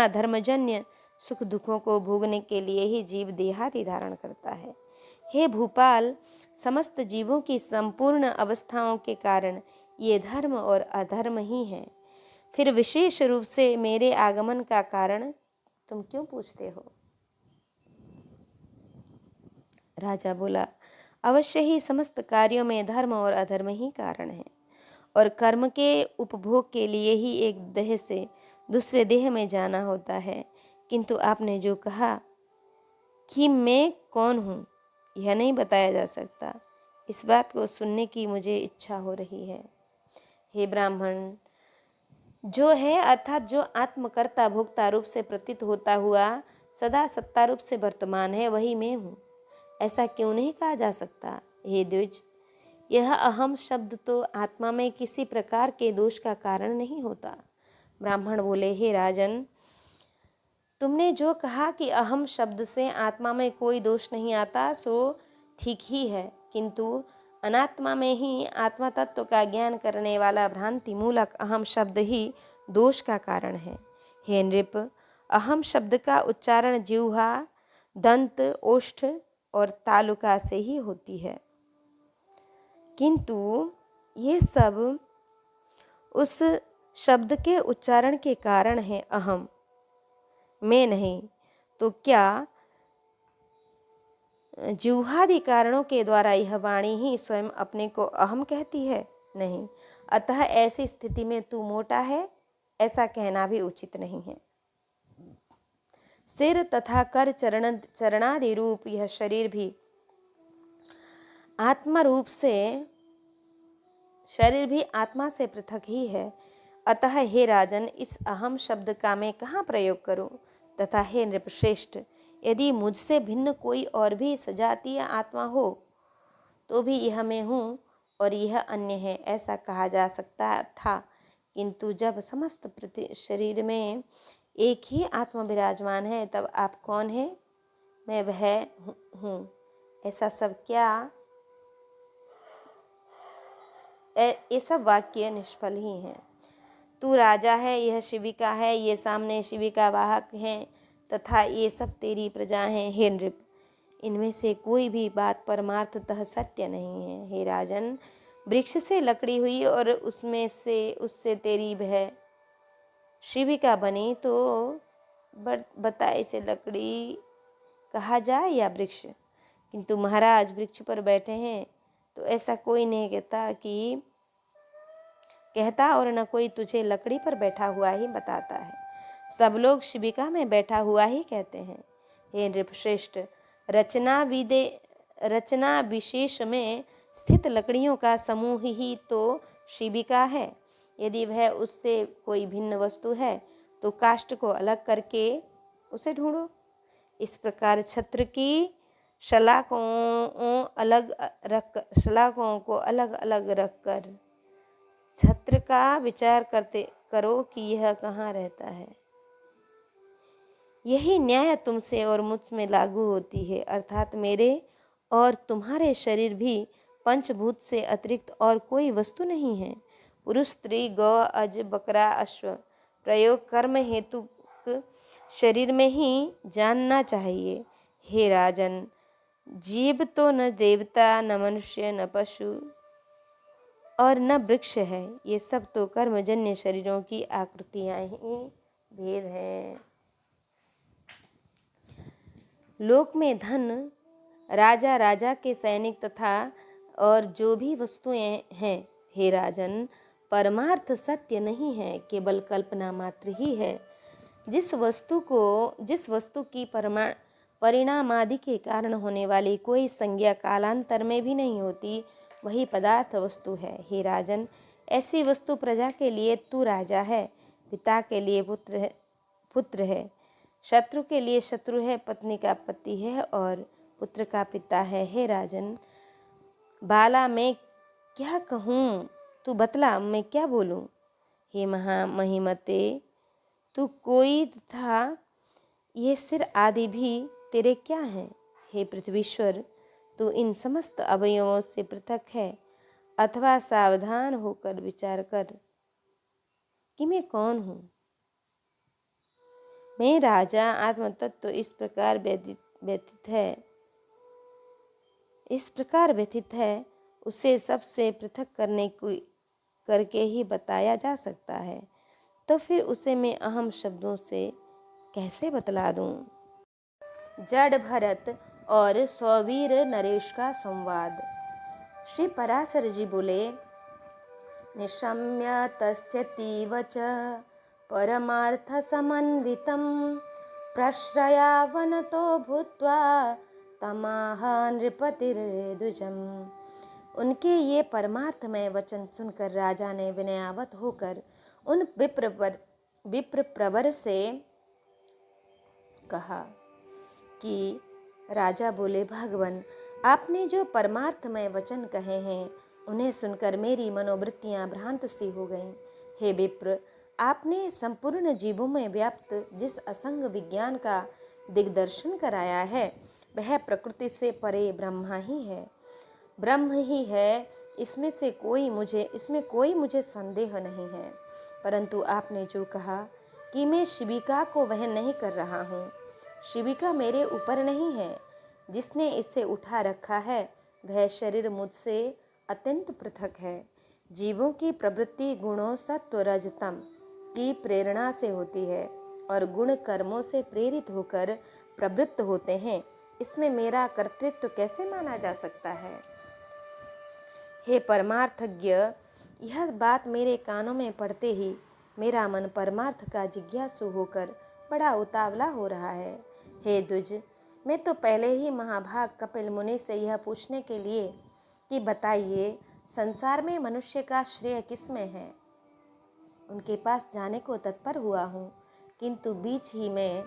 धर्मजन्य सुख दुखों को भोगने के लिए ही जीव देहादि धारण करता है। हे भूपाल, समस्त जीवों की संपूर्ण अवस्थाओं के कारण ये धर्म और अधर्म ही हैं। फिर विशेष रूप से मेरे आगमन का कारण तुम क्यों पूछते हो? राजा बोला, अवश्य ही समस्त कार्यों में धर्म और अधर्म ही कारण है, और कर्म के उपभोग के लिए ही एक देह से दूसरे देह में जाना होता है। किंतु आपने जो कहा कि मैं कौन हूँ, यह नहीं बताया जा सकता। इस बात को सुनने की मुझे इच्छा हो रही है। हे ब्राह्मण, जो है अर्थात जो आत्मकर्ता भोक्ता रूप से प्रतीत होता हुआ सदा सत्ता रूप से वर्तमान है, वही मैं हूँ। ऐसा क्यों नहीं कहा जा सकता? हे द्विज, यह अहम शब्द तो आत्मा में किसी प्रकार के दोष का कारण नहीं होता। ब्राह्मण बोले, हे राजन, तुमने जो कहा कि अहम शब्द से आत्मा में कोई दोष नहीं आता, सो ठीक ही है, किंतु अनात्मा में ही आत्मा तत्व का ज्ञान करने वाला भ्रांति मूलक अहम शब्द ही दोष का कारण है। हे नृप, अहम शब्द का उच्चारण जिह्वा, दंत, ओष्ठ और तालुका से ही होती है, किंतु ये सब उस शब्द के उच्चारण के कारण है, अहम, मैं नहीं। तो क्या जिह्वादि कारणों के द्वारा यह वाणी ही स्वयं अपने को अहम कहती है? नहीं। अतः ऐसी स्थिति में तू मोटा है, ऐसा कहना भी उचित नहीं है। सिर तथा कर चरणादि रूप यह शरीर भी आत्मा रूप से, शरीर भी आत्मा से पृथक ही है। अतः हे राजन, इस अहम शब्द का मैं कहाँ प्रयोग करूं? तथा हे नृपश्रेष्ठ, यदि मुझसे भिन्न कोई और भी सजातीय आत्मा हो तो भी यह मैं हूँ और यह अन्य है, ऐसा कहा जा सकता था। किंतु जब समस्त शरीर में एक ही आत्मा विराजमान है, तब आप कौन है? मैं वह हूँ, ऐसा सब क्या? ये सब वाक्य निष्फल ही हैं। तू राजा है, यह शिविका है, ये सामने शिविका वाहक हैं, तथा ये सब तेरी प्रजा हैं। हे नृप, इनमें से कोई भी बात परमार्थतः सत्य नहीं है। हे राजन, वृक्ष से लकड़ी हुई और उससे तेरी वह शिविका बनी, तो बता इसे लकड़ी कहा जाए या वृक्ष? किंतु महाराज वृक्ष पर बैठे हैं, तो ऐसा कोई नहीं कहता और न कोई तुझे लकड़ी पर बैठा हुआ ही बताता है। सब लोग शिविका में बैठा हुआ ही कहते हैं। हे नृपश्रेष्ठ, रचना विशेष में स्थित लकड़ियों का समूह ही तो शिविका है। यदि वह उससे कोई भिन्न वस्तु है, तो काष्ठ को अलग करके उसे ढूंढो। इस प्रकार छत्र की शलाकों को अलग अलग रखकर छत्र का विचार करो कि यह कहाँ रहता है। यही न्याय तुमसे और मुझ में लागू होती है, अर्थात मेरे और तुम्हारे शरीर भी पंचभूत से अतिरिक्त और कोई वस्तु नहीं है। पुरुष, स्त्री, गौ, अज, बकरा, अश्व प्रयोग कर्म हेतु शरीर में ही जानना चाहिए। हे राजन, जीव तो न देवता, न मनुष्य, न पशु और न वृक्ष है। ये सब तो कर्मजन्य शरीरों की आकृतियां ही भेद है। लोक में धन, राजा, राजा के सैनिक तथा और जो भी वस्तुएं हैं, हे राजन, परमार्थ सत्य नहीं है, केवल कल्पना मात्र ही है। जिस वस्तु की परिणामादि के कारण होने वाली कोई संज्ञा कालांतर में भी नहीं होती, वही पदार्थ वस्तु है। हे राजन, ऐसी वस्तु प्रजा के लिए तू राजा है, पिता के लिए पुत्र है, शत्रु के लिए शत्रु है, पत्नी का पति है और पुत्र का पिता है। हे राजन, बाला मैं क्या कहूँ? तू बतला, मैं क्या बोलूँ? हे महामहिमते, तू कोई था, ये सिर आदि भी तेरे क्या हैं? हे पृथ्वीश्वर, तू इन समस्त अवयवों से पृथक है, अथवा सावधान होकर विचार कर कि मैं कौन हूँ। मैं राजा आत्मतत्व इस प्रकार व्यथित है, उसे सबसे पृथक करके ही बताया जा सकता है। तो फिर उसे मैं अहम शब्दों से कैसे बतला दूं? जड़ भरत और सौवीर नरेश का संवाद। श्री पराशर जी बोले, निशम्य तस्य तीव च परमार्थ समन्वितं प्रश्रयावनतो भूत्वा तमाह नृपतिर्द्विजम्। उनके ये परमार्थमय वचन सुनकर राजा ने विनयावत होकर उन विप्र प्रवर से कहा कि राजा बोले, भगवान, आपने जो परमार्थमय वचन कहे हैं उन्हें सुनकर मेरी मनोवृत्तियां भ्रांत सी हो गईं। हे विप्र, आपने संपूर्ण जीवों में व्याप्त जिस असंग विज्ञान का दिग्दर्शन कराया है वह प्रकृति से परे ब्रह्म ही है। इसमें कोई मुझे संदेह नहीं है। परंतु आपने जो कहा कि मैं शिविका को वहन नहीं कर रहा हूँ, शिविका मेरे ऊपर नहीं है। जिसने इसे उठा रखा है वह शरीर मुझसे अत्यंत पृथक है। जीवों की प्रवृत्ति गुणों सत्व रजतम की प्रेरणा से होती है और गुण कर्मों से प्रेरित होकर प्रवृत्त होते हैं। इसमें मेरा कर्तृत्व कैसे माना जा सकता है? हे परमार्थज्ञ, यह बात मेरे कानों में पड़ते ही मेरा मन परमार्थ का जिज्ञासु होकर बड़ा उतावला हो रहा है। हे द्विज, मैं तो पहले ही महाभाग कपिल मुनि से यह पूछने के लिए कि बताइए, संसार में मनुष्य का श्रेय किसमें है, उनके पास जाने को तत्पर हुआ हूँ, किंतु बीच ही में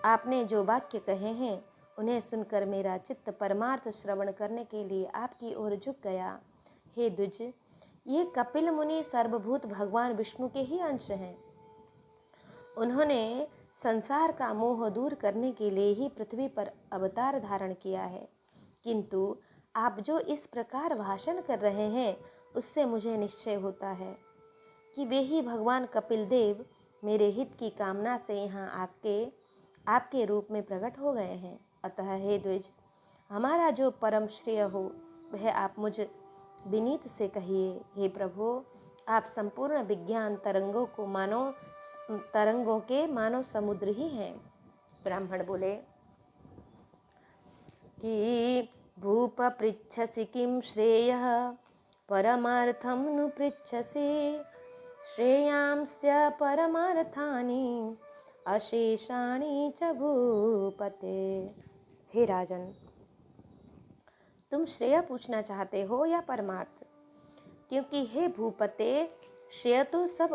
आपने जो वाक्य कहे हैं उन्हें सुनकर मेरा चित्त परमार्थ श्रवण करने के लिए आपकी ओर झुक गया। हे द्विज, ये कपिल मुनि सर्वभूत भगवान विष्णु के ही अंश हैं। उन्होंने संसार का मोह दूर करने के लिए ही पृथ्वी पर अवतार धारण किया है, किंतु आप जो इस प्रकार भाषण कर रहे हैं उससे मुझे निश्चय होता है कि वे ही भगवान कपिल देव मेरे हित की कामना से यहाँ आपके रूप में प्रकट हो गए हैं। अतः हे द्विज, हमारा जो परम श्रेय हो वह आप मुझ विनीत से कहिए। हे प्रभु, आप संपूर्ण विज्ञान तरंगों के मानो समुद्र ही हैं। ब्राह्मण बोले कि भूप पृच्छसि किं श्रेयः परमार्थं नु पृच्छसि श्रेयांस्य परमार्थानि अशेषाणि च भूपते। हे राजन, तुम श्रेय पूछना चाहते हो या परमार्थ? क्योंकि हे भूपते, श्रेय तो सब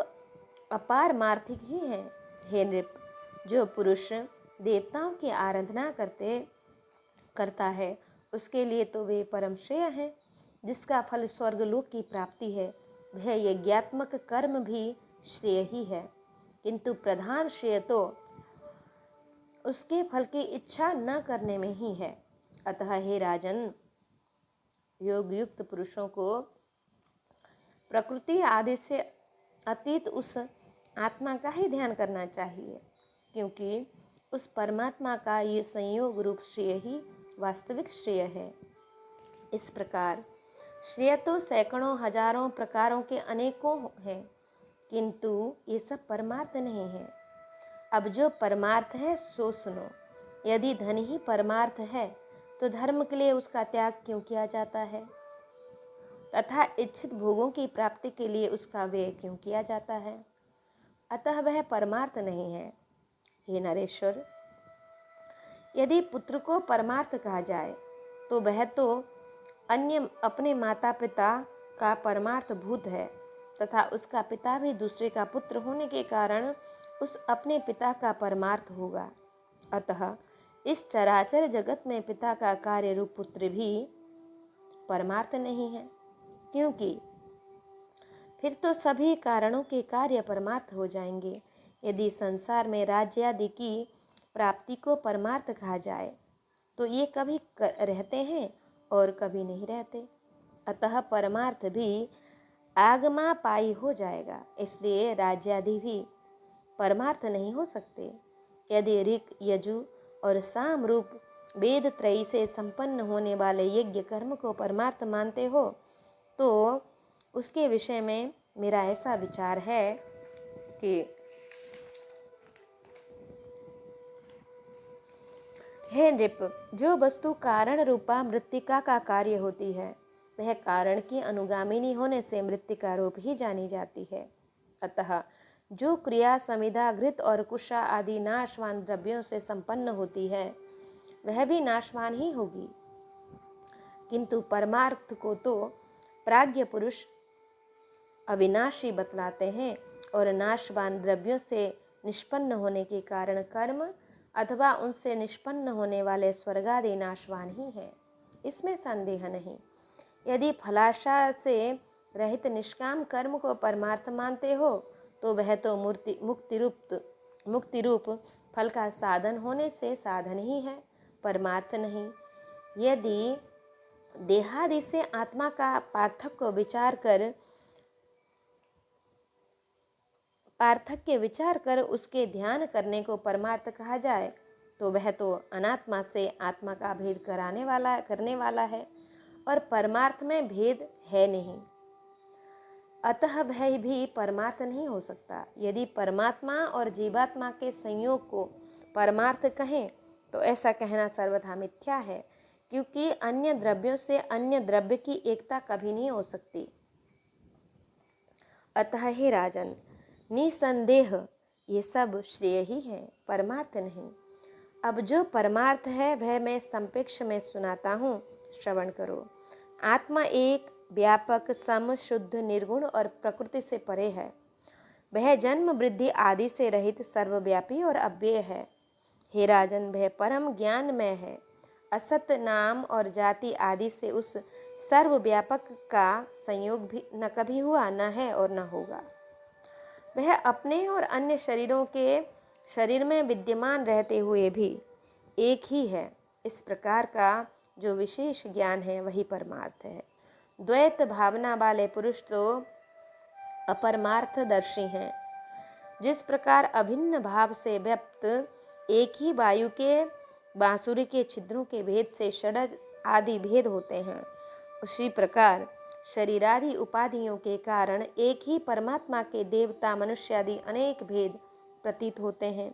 अपारमार्थिक ही है। हे नृप, जो पुरुष देवताओं की आराधना करता है उसके लिए तो वे परम श्रेय है, जिसका फल स्वर्गलोक की प्राप्ति है। वह यज्ञात्मक कर्म भी श्रेय ही है, किंतु प्रधान श्रेय तो उसके फल की इच्छा न करने में ही है। अतः हे राजन, योग युक्त पुरुषों को प्रकृति आदि से अतीत उस आत्मा का ही ध्यान करना चाहिए, क्योंकि उस परमात्मा का ये संयोग रूप श्रेय ही वास्तविक श्रेय है। इस प्रकार श्रेय तो सैकड़ों हजारों प्रकारों के अनेकों हैं, किंतु ये सब परमार्थ नहीं है। अब जो परमार्थ है सो सुनो। यदि धन ही परमार्थ है तो धर्म के लिए उसका त्याग क्यों किया जाता है, तथा इच्छित भोगों की प्राप्ति के लिए उसका व्यय क्यों किया जाता है? अतः वह परमार्थ नहीं है। हे नरेश्वर, यदि पुत्र को परमार्थ कहा जाए तो वह तो अन्य अपने माता पिता का परमार्थ भूत है, तथा उसका पिता भी दूसरे का पुत्र होने के कारण उस अपने पिता का परमार्थ होगा। अतः इस चराचर जगत में पिता का कार्य रूप पुत्र भी परमार्थ नहीं है, क्योंकि फिर तो सभी कारणों के कार्य परमार्थ हो जाएंगे। यदि संसार में राज्य आदि की प्राप्ति को परमार्थ कहा जाए तो ये कभी रहते हैं और कभी नहीं रहते। अतः परमार्थ भी आगमापाई हो जाएगा। इसलिए राज्य आदि भी परमार्थ नहीं हो सकते। यदि ऋक, यजु और साम रूप वेद त्रयी से संपन्न होने वाले यज्ञ कर्म को परमार्थ मानते हो तो उसके विषय में मेरा ऐसा विचार है कि हे नृप, जो वस्तु कारण रूपा मृत्तिका का कार्य होती है, वह कारण की अनुगामिनी होने से मृत्तिका रूप ही जानी जाती है। अतः जो क्रिया समिधा, घृत और कुशा आदि नाशवान द्रव्यों से संपन्न होती है, वह भी नाशवान ही होगी। किंतु परमार्थ को तो प्राज्ञ पुरुष अविनाशी बतलाते हैं और नाशवान द्रव्यों से निष्पन्न होने के कारण कर्म अथवा उनसे निष्पन्न होने वाले स्वर्गादि नाशवान ही हैं, इसमें संदेह नहीं। यदि फलाशा से रहित निष्काम कर्म को परमार्थ मानते हो तो वह तो मुक्ति रूप फल का साधन होने से साधन ही है, परमार्थ नहीं। यदि देहादि से आत्मा का पार्थक्य विचार कर उसके ध्यान करने को परमार्थ कहा जाए तो वह तो अनात्मा से आत्मा का भेद करने वाला है और परमार्थ में भेद है नहीं, अतः वह भी परमार्थ नहीं हो सकता। यदि परमात्मा और जीवात्मा के संयोग को परमार्थ कहें तो ऐसा कहना सर्वथा मिथ्या है, क्योंकि अन्य द्रव्यों से अन्य द्रव्य की एकता कभी नहीं हो सकती। अतः हे राजन, निसंदेह ये सब श्रेय ही है, परमार्थ नहीं। अब जो परमार्थ है वह मैं संपेक्ष में सुनाता हूँ, श्रवण करो। आत्मा एक व्यापक, सम, शुद्ध, निर्गुण और प्रकृति से परे है। वह जन्म, वृद्धि आदि से रहित, सर्वव्यापी और अव्यय है। हे राजन, वह परम ज्ञानमय है। असत, नाम और जाति आदि से उस सर्वव्यापक का संयोग भी न कभी हुआ, न है और न होगा। वह अपने और अन्य शरीरों के शरीर में विद्यमान रहते हुए भी एक ही है। इस प्रकार का जो विशेष ज्ञान है वही परमार्थ है। द्वैत भावना वाले पुरुष तो अपरमार्थदर्शी हैं। जिस प्रकार अभिन्न भाव से व्यक्त एक ही वायु के बांसुरी के छिद्रों के भेद से षड्ज आदि भेद होते हैं, उसी प्रकार शरीरादि उपाधियों के कारण एक ही परमात्मा के देवता, मनुष्य आदि अनेक भेद प्रतीत होते हैं।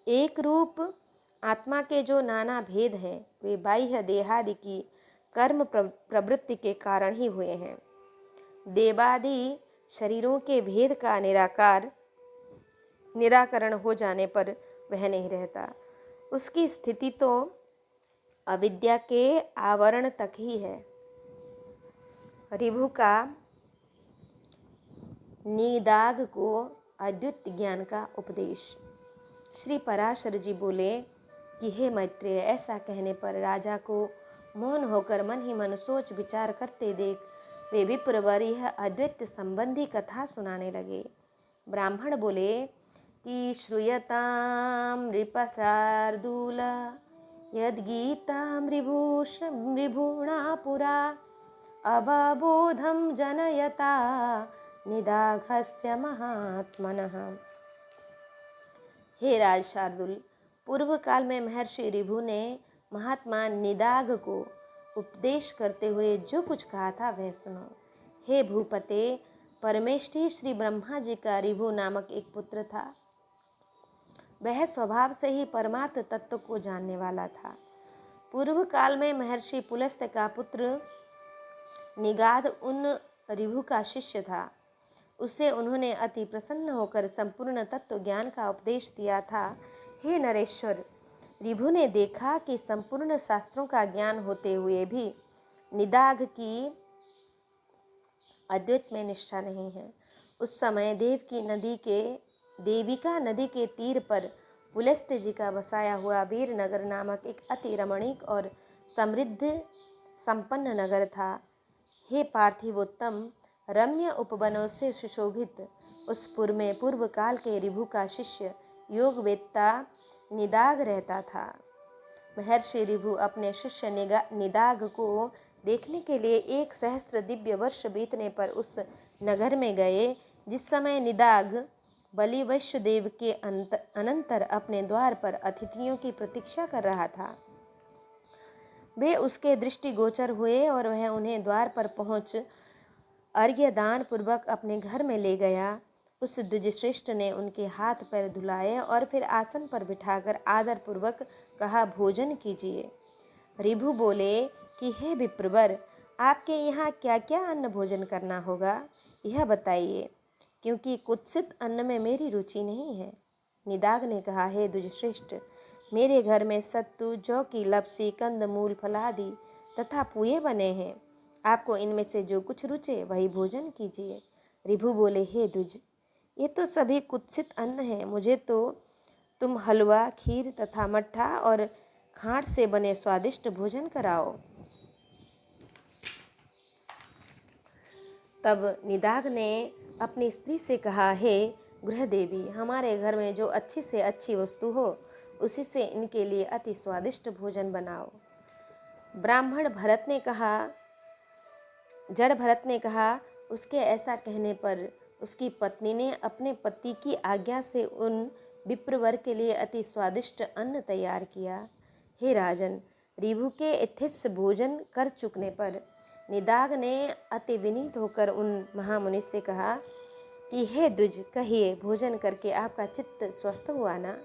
एक रूप आत्मा के जो नाना भेद हैं वे बाह्य देहादि की कर्म प्रवृत्ति के कारण ही हुए हैं। देवादि शरीरों के भेद का निराकरण हो जाने पर वह नहीं रहता। उसकी स्थिति तो अविद्या के आवरण तक ही है। ऋभु का निदाग को अद्वैत ज्ञान का उपदेश। श्री पराशर जी बोले कि हे मैत्रेय, ऐसा कहने पर राजा को मौन होकर मन ही मन सोच विचार करते देख वे विप्रवर यह अद्वैत संबंधी कथा सुनाने लगे। ब्राह्मण बोले कि श्रूयतां नृपशार्दूल यद्गीतां ऋभुणा पुरा अवबोधं जनयता निदाघस्य महात्मनः। हे राज शार्दुल, पूर्व काल में महर्षि ऋभु ने महात्मा निदाघ को उपदेश करते हुए जो कुछ कहा था वह सुनो। हे भूपते, परमेष्ठी श्री ब्रह्मा जी का ऋभु नामक एक पुत्र था। वह स्वभाव से ही परमार्थ तत्व को जानने वाला था। पूर्व काल में महर्षि पुलस्त्य का पुत्र निगाध उन ऋभु का शिष्य था। उससे उन्होंने अति प्रसन्न होकर संपूर्ण तत्व ज्ञान का उपदेश दिया था। हे नरेश्वर, ऋभु ने देखा कि संपूर्ण शास्त्रों का ज्ञान होते हुए भी निदाघ की अद्वैत में निष्ठा नहीं है। उस समय देविका नदी के तीर पर पुलस्त्य जी का बसाया हुआ वीरनगर नामक एक अति रमणीक और समृद्ध संपन्न नगर था। हे पार्थिवोत्तम, रम्य उपवनों से सुशोभित उस पुर में पूर्व काल के ऋभु का शिष्य योगवेत्ता निदाघ रहता था। महर्षि ऋभु अपने शिष्य निदाघ को देखने के लिए 1 सहस्त्र दिव्य वर्ष बीतने पर उस नगर में गए। जिस समय निदाघ बलि वैश्यदेव के अनंतर अपने द्वार पर अतिथियों की प्रतीक्षा कर रहा था, वे उसके दृष्टिगोचर हुए और वह उन्हें द्वार पर पहुंच अर्घ्य दान पूर्वक अपने घर में ले गया। उस द्विजश्रेष्ठ ने उनके हाथ पैर धुलाए और फिर आसन पर बिठाकर आदरपूर्वक कहा, भोजन कीजिए। ऋभु बोले कि हे विप्रवर, आपके यहाँ क्या क्या अन्न भोजन करना होगा, यह बताइए, क्योंकि कुत्सित अन्न में मेरी रुचि नहीं है। निदाघ ने कहा, हे द्विजश्रेष्ठ, मेरे घर में सत्तू, जौ की लपसी, कंदमूल, फलादि तथा पुए बने हैं। आपको इनमें से जो कुछ रुचे वही भोजन कीजिए। ऋभु बोले, हे द्विज, ये तो सभी कुत्सित अन्न हैं। मुझे तो तुम हलवा, खीर तथा मट्ठा और खांड से बने स्वादिष्ट भोजन कराओ। तब निदाघ ने अपनी स्त्री से कहा, हे गृह देवी, हमारे घर में जो अच्छी से अच्छी वस्तु हो उसी से इनके लिए अति स्वादिष्ट भोजन बनाओ। ब्राह्मण भरत ने कहा, जड़ भरत ने कहा, उसके ऐसा कहने पर उसकी पत्नी ने अपने पति की आज्ञा से उन विप्रवर के लिए अति स्वादिष्ट अन्न तैयार किया। हे राजन, ऋभु के इत्थिस भोजन कर चुकने पर निदाघ ने अति विनीत होकर उन महामुनि से कहा कि हे द्विज, कहिए, भोजन करके आपका चित्त स्वस्थ हुआ ना?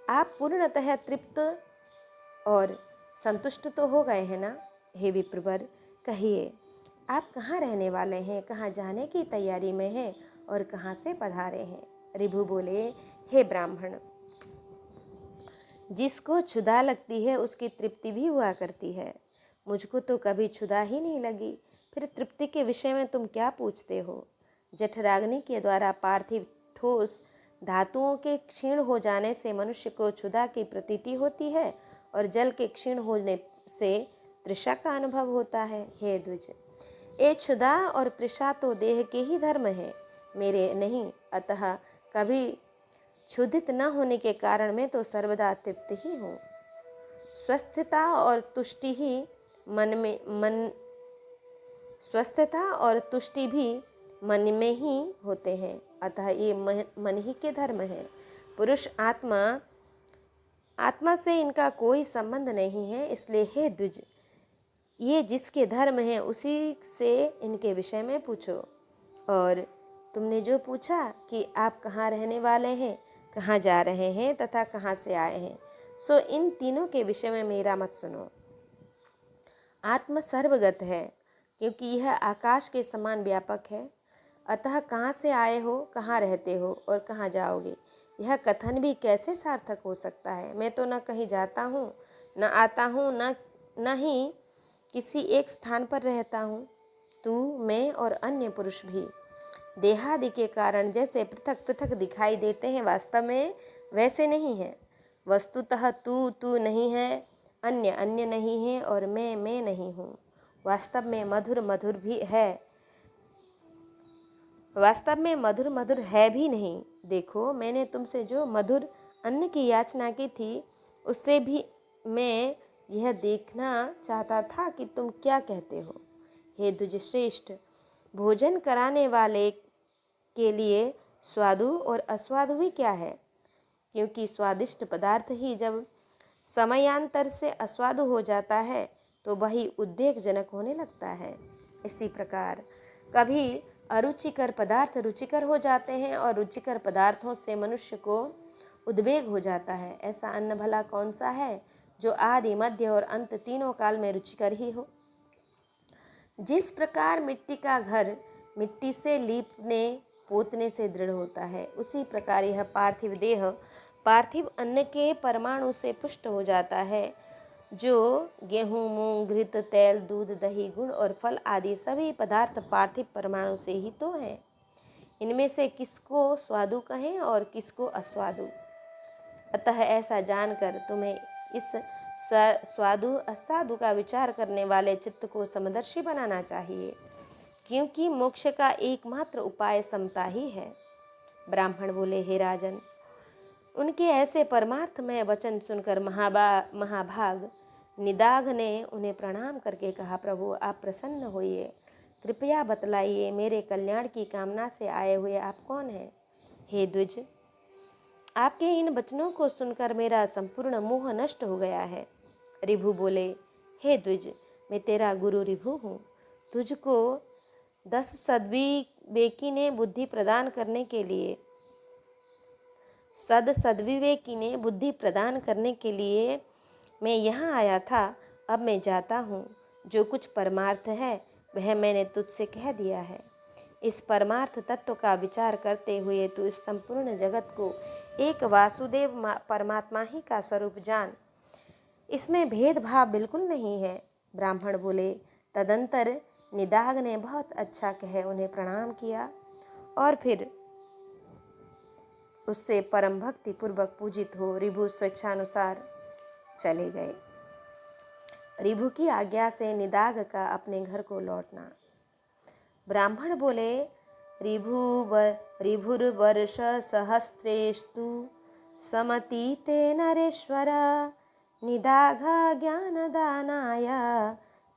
आप पूर्णतः तृप्त और संतुष्ट तो हो गए हैं ना? हे विप्रवर, कहिए, आप कहाँ रहने वाले हैं, कहाँ जाने की तैयारी में हैं और कहाँ से पधारे हैं? ऋभु बोले, हे ब्राह्मण, जिसको क्षुधा लगती है उसकी तृप्ति भी हुआ करती है। मुझको तो कभी क्षुधा ही नहीं लगी, फिर तृप्ति के विषय में तुम क्या पूछते हो? जठराग्नि के द्वारा पार्थिव ठोस धातुओं के क्षीण हो जाने से मनुष्य को क्षुधा की प्रतीति होती है और जल के क्षीण होने से तृषा का अनुभव होता है। हे द्विज, ये क्षुधा और तृषा तो देह के ही धर्म है, मेरे नहीं। अतः कभी क्षुधित न होने के कारण मैं तो सर्वदा तृप्त ही हूँ। स्वस्थता और तुष्टि ही स्वस्थता और तुष्टि भी मन में ही होते हैं, अतः ये मन ही के धर्म है। पुरुष आत्मा से इनका कोई संबंध नहीं है। इसलिए हे द्विज, ये जिसके धर्म है उसी से इनके विषय में पूछो। और तुमने जो पूछा कि आप कहाँ रहने वाले हैं, कहाँ जा रहे हैं तथा कहाँ से आए हैं, सो इन तीनों के विषय में मेरा मत सुनो। आत्म सर्वगत है, क्योंकि यह आकाश के समान व्यापक है। अतः कहाँ से आए हो, कहाँ रहते हो और कहाँ जाओगे, यह कथन भी कैसे सार्थक हो सकता है? मैं तो न कहीं जाता हूँ, न आता हूँ, न ही किसी एक स्थान पर रहता हूँ। तू, मैं और अन्य पुरुष भी देहादि के कारण जैसे पृथक पृथक दिखाई देते हैं, वास्तव में वैसे नहीं है। वस्तुतः तू तू नहीं है, अन्य अन्य नहीं है और मैं नहीं हूँ। वास्तव में मधुर मधुर है भी नहीं। देखो, मैंने तुमसे जो मधुर अन्न की याचना की थी, उससे भी मैं यह देखना चाहता था कि तुम क्या कहते हो। हे द्विजश्रेष्ठ, भोजन कराने वाले के लिए स्वादु और अस्वादु भी क्या है? क्योंकि स्वादिष्ट पदार्थ ही जब समयांतर से अस्वादु हो जाता है तो वही उद्वेगजनक होने लगता है। इसी प्रकार कभी अरुचिकर पदार्थ रुचिकर हो जाते हैं और रुचिकर पदार्थों से मनुष्य को उद्वेग हो जाता है। ऐसा अन्न भला कौन सा है जो आदि, मध्य और अंत तीनों काल में रुचिकर ही हो? जिस प्रकार मिट्टी का घर मिट्टी से लीपने पोतने से दृढ़ होता है, उसी प्रकार यह पार्थिव देह पार्थिव अन्न के परमाणु से पुष्ट हो जाता है, जो गेहूँ, मूंग, घृत, तेल, दूध, दही, गुड़ और फल आदि सभी पदार्थ पार्थिव परमाणु से ही तो है। इनमें से किसको स्वादु कहें और किसको अस्वादु? अतः ऐसा जानकर तुम्हें इस स्वादु असाधु का विचार करने वाले चित्त को समदर्शी बनाना चाहिए, क्योंकि मोक्ष का एकमात्र उपाय समता ही है। ब्राह्मण बोले, हे राजन, उनके ऐसे परमार्थमय वचन सुनकर महाभाग निदाघ ने उन्हें प्रणाम करके कहा, प्रभु आप प्रसन्न होइए, कृपया बतलाइए, मेरे कल्याण की कामना से आए हुए आप कौन हैं? हे द्विज, आपके इन वचनों को सुनकर मेरा संपूर्ण मोह नष्ट हो गया है। ऋभु बोले, हे द्विज, मैं तेरा गुरु ऋभु हूँ। तुझको 10 सदवी सदविवेकी ने बुद्धि प्रदान करने के लिए सदविवेकी ने बुद्धि प्रदान करने के लिए मैं यहाँ आया था। अब मैं जाता हूँ। जो कुछ परमार्थ है वह मैंने तुझसे कह दिया है। इस परमार्थ तत्व का विचार करते हुए तू इस संपूर्ण जगत को एक वासुदेव परमात्मा ही का स्वरूप जान। इसमें भेदभाव बिल्कुल नहीं है। ब्राह्मण बोले। तदंतर निदाघ ने बहुत अच्छा कह उन्हें प्रणाम किया और फिर उससे परम भक्ति पूर्वक पूजित हो ऋभु स्वेच्छानुसार चले गए। ऋभु की आज्ञा से निदाघ का अपने घर को लौटना। ब्राह्मण बोले। ऋभुर्वर्ष सहस्रेस्तु समतीते नरेश्वर निदाघ ज्ञानदानाय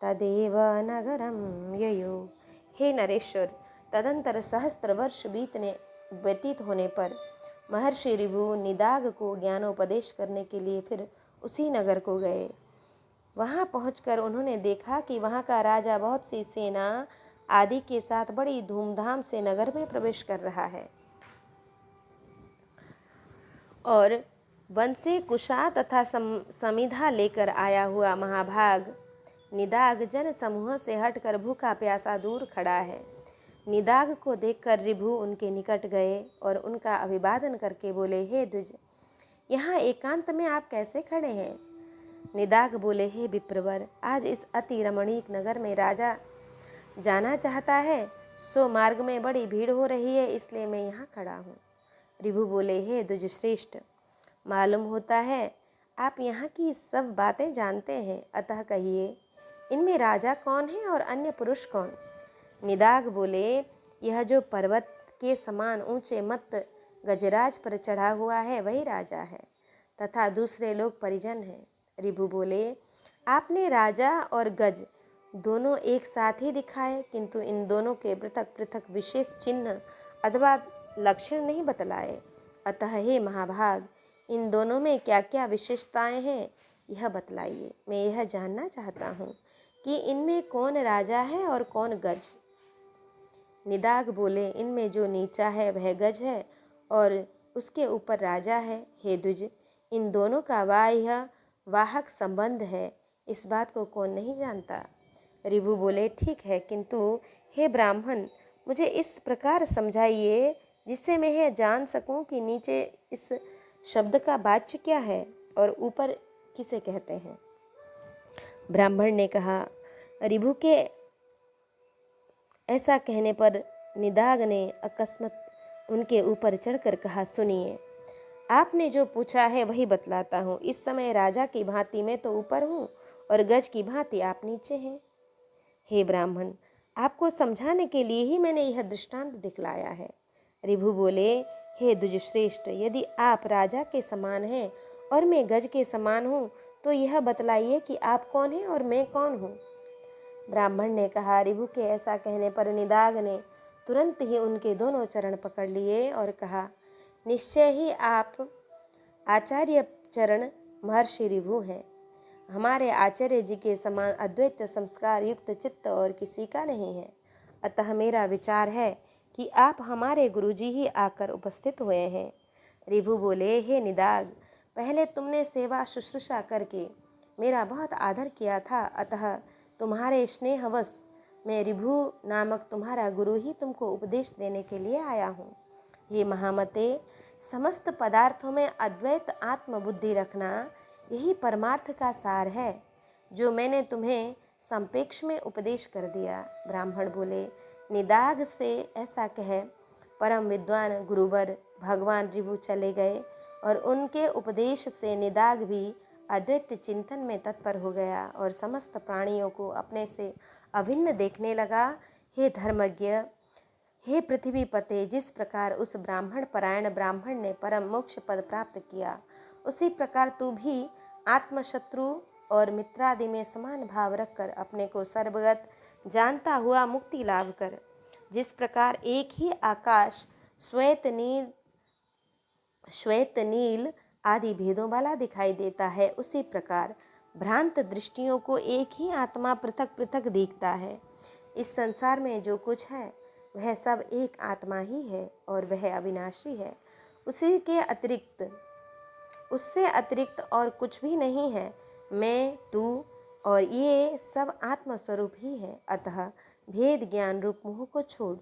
तदेव नगरम ययो। हे नरेश्वर, तदंतर सहस्त्र वर्ष व्यतीत होने पर महर्षि ऋभु निदाघ को ज्ञानोपदेश करने के लिए फिर उसी नगर को गए। वहां पहुंचकर उन्होंने देखा कि वहां का राजा बहुत सी सेना आदि के साथ बड़ी धूमधाम से नगर में प्रवेश कर रहा है और वन से कुशा तथा समिधा लेकर आया हुआ महाभाग निदाघ जन समूह से हटकर भूखा प्यासा दूर खड़ा है। निदाघ को देखकर ऋभु उनके निकट गए और उनका अभिवादन करके बोले, हे द्विज, यहाँ एकांत में आप कैसे खड़े हैं? निदाघ बोले, हे विप्रवर, आज इस अति रमणीक नगर में राजा जाना चाहता है, सो मार्ग में बड़ी भीड़ हो रही है, इसलिए मैं यहाँ खड़ा हूँ। ऋभु बोले, हे द्विज श्रेष्ठ, मालूम होता है आप यहाँ की सब बातें जानते हैं, अतः कहिए इनमें राजा कौन है और अन्य पुरुष कौन? निदाघ बोले, यह जो पर्वत के समान ऊंचे मत गजराज पर चढ़ा हुआ है वही राजा है तथा दूसरे लोग परिजन हैं। ऋभु बोले, आपने राजा और गज दोनों एक साथ ही दिखाए, किंतु इन दोनों के पृथक पृथक विशेष चिन्ह अथवा लक्षण नहीं बतलाए। अतः हे महाभाग, इन दोनों में क्या क्या विशेषताएं हैं यह बतलाइए। मैं यह जानना चाहता हूँ कि इनमें कौन राजा है और कौन गज। निदाघ बोले, इनमें जो नीचा है वह गज है और उसके ऊपर राजा है। हे द्विज, इन दोनों का बाह्य वाहक संबंध है, इस बात को कौन नहीं जानता? ऋभु बोले, ठीक है, किंतु हे ब्राह्मण, मुझे इस प्रकार समझाइए जिससे मैं यह जान सकूं कि नीचे इस शब्द का वाच्य क्या है और ऊपर किसे कहते हैं। ब्राह्मण ने कहा। ऋभु के ऐसा कहने पर निदाघ ने अकस्मात उनके ऊपर चढ़कर कहा, सुनिए, आपने जो पूछा है वही बतलाता हूँ। इस समय राजा की भांति मैं तो ऊपर हूँ और गज की भांति आप नीचे हैं। हे ब्राह्मण, आपको समझाने के लिए ही मैंने यह दृष्टांत दिखलाया है। ऋभु बोले, हे द्विजश्रेष्ठ, यदि आप राजा के समान हैं और मैं गज के समान हूँ तो यह बतलाइए कि आप कौन हैं और मैं कौन हूँ। ब्राह्मण ने कहा। ऋभु के ऐसा कहने पर निदाघ ने तुरंत ही उनके दोनों चरण पकड़ लिए और कहा, निश्चय ही आप आचार्य चरण महर्षि ऋभु हैं। हमारे आचार्य जी के समान अद्वैत संस्कार युक्त चित्त और किसी का नहीं है। अतः मेरा विचार है कि आप हमारे गुरुजी ही आकर उपस्थित हुए हैं। ऋभु बोले, हे निदाघ, पहले तुमने सेवा शुश्रूषा करके मेरा बहुत आदर किया था, अतः तुम्हारे स्नेहवश मैं ऋभु नामक तुम्हारा गुरु ही तुमको उपदेश देने के लिए आया हूँ। ये महामते, समस्त पदार्थों में अद्वैत आत्मबुद्धि रखना यही परमार्थ का सार है जो मैंने तुम्हें संपेक्ष में उपदेश कर दिया। ब्राह्मण बोले, निदाघ से ऐसा कह परम विद्वान गुरुवर भगवान ऋभु चले गए और उनके उपदेश से निदाघ भी अद्वैत चिंतन में तत्पर हो गया और समस्त प्राणियों को अपने से अभिन्न देखने लगा। हे धर्मज्ञ, हे पृथ्वी पते, जिस प्रकार उस ब्राह्मण परायण ब्राह्मण ने परम मोक्ष पद प्राप्त किया, उसी प्रकार तू भी आत्मशत्रु और मित्रादि में समान भाव रखकर अपने को सर्वगत जानता हुआ मुक्ति लाभ कर। जिस प्रकार एक ही आकाश श्वेत नील आदि भेदों वाला दिखाई देता है, उसी प्रकार भ्रांत दृष्टियों को एक ही आत्मा पृथक पृथक दिखता है। इस संसार में जो कुछ है वह सब एक आत्मा ही है और वह अविनाशी है। उससे अतिरिक्त और कुछ भी नहीं है। मैं, तू और ये सब आत्मस्वरूप ही है। अतः भेद ज्ञान रूप मोह को छोड़।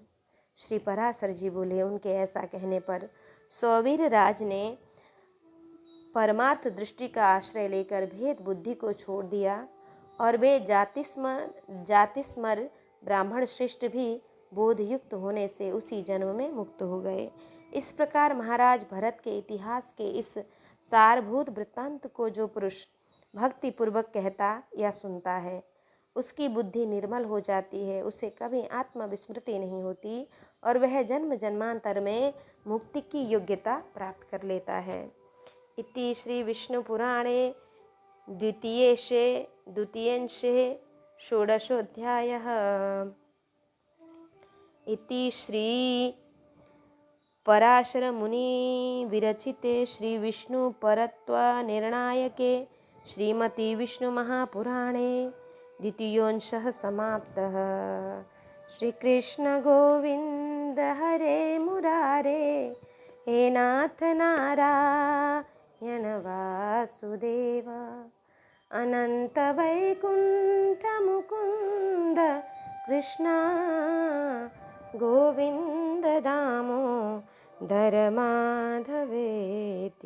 श्री पराशर जी बोले। उनके ऐसा कहने पर सौवीर राज ने परमार्थ दृष्टि का आश्रय लेकर भेद बुद्धि को छोड़ दिया और वे जातिस्मर ब्राह्मण श्रेष्ठ भी बोधयुक्त होने से उसी जन्म में मुक्त हो गए। इस प्रकार महाराज भरत के इतिहास के इस सारभूत वृत्तांत को जो पुरुष भक्ति पूर्वक कहता या सुनता है, उसकी बुद्धि निर्मल हो जाती है, उसे कभी आत्मविस्मृति नहीं होती और वह जन्म जन्मांतर में मुक्ति की योग्यता प्राप्त कर लेता है। इति श्री विष्णु पुराणे द्वितीयांशे षोडशोऽध्यायः। इति श्री पराशर मुनि विरचिते श्री विष्णु परत्व निर्णायके श्रीमती विष्णु महापुराणे द्वितीयोंशः समाप्तः। श्री कृष्ण गोविंद हरे मुरारे, हे नाथ नारायण वासुदेव, अनंत वैकुंठ मुकुंद कृष्णा गोविंद दामोदर माधवेति।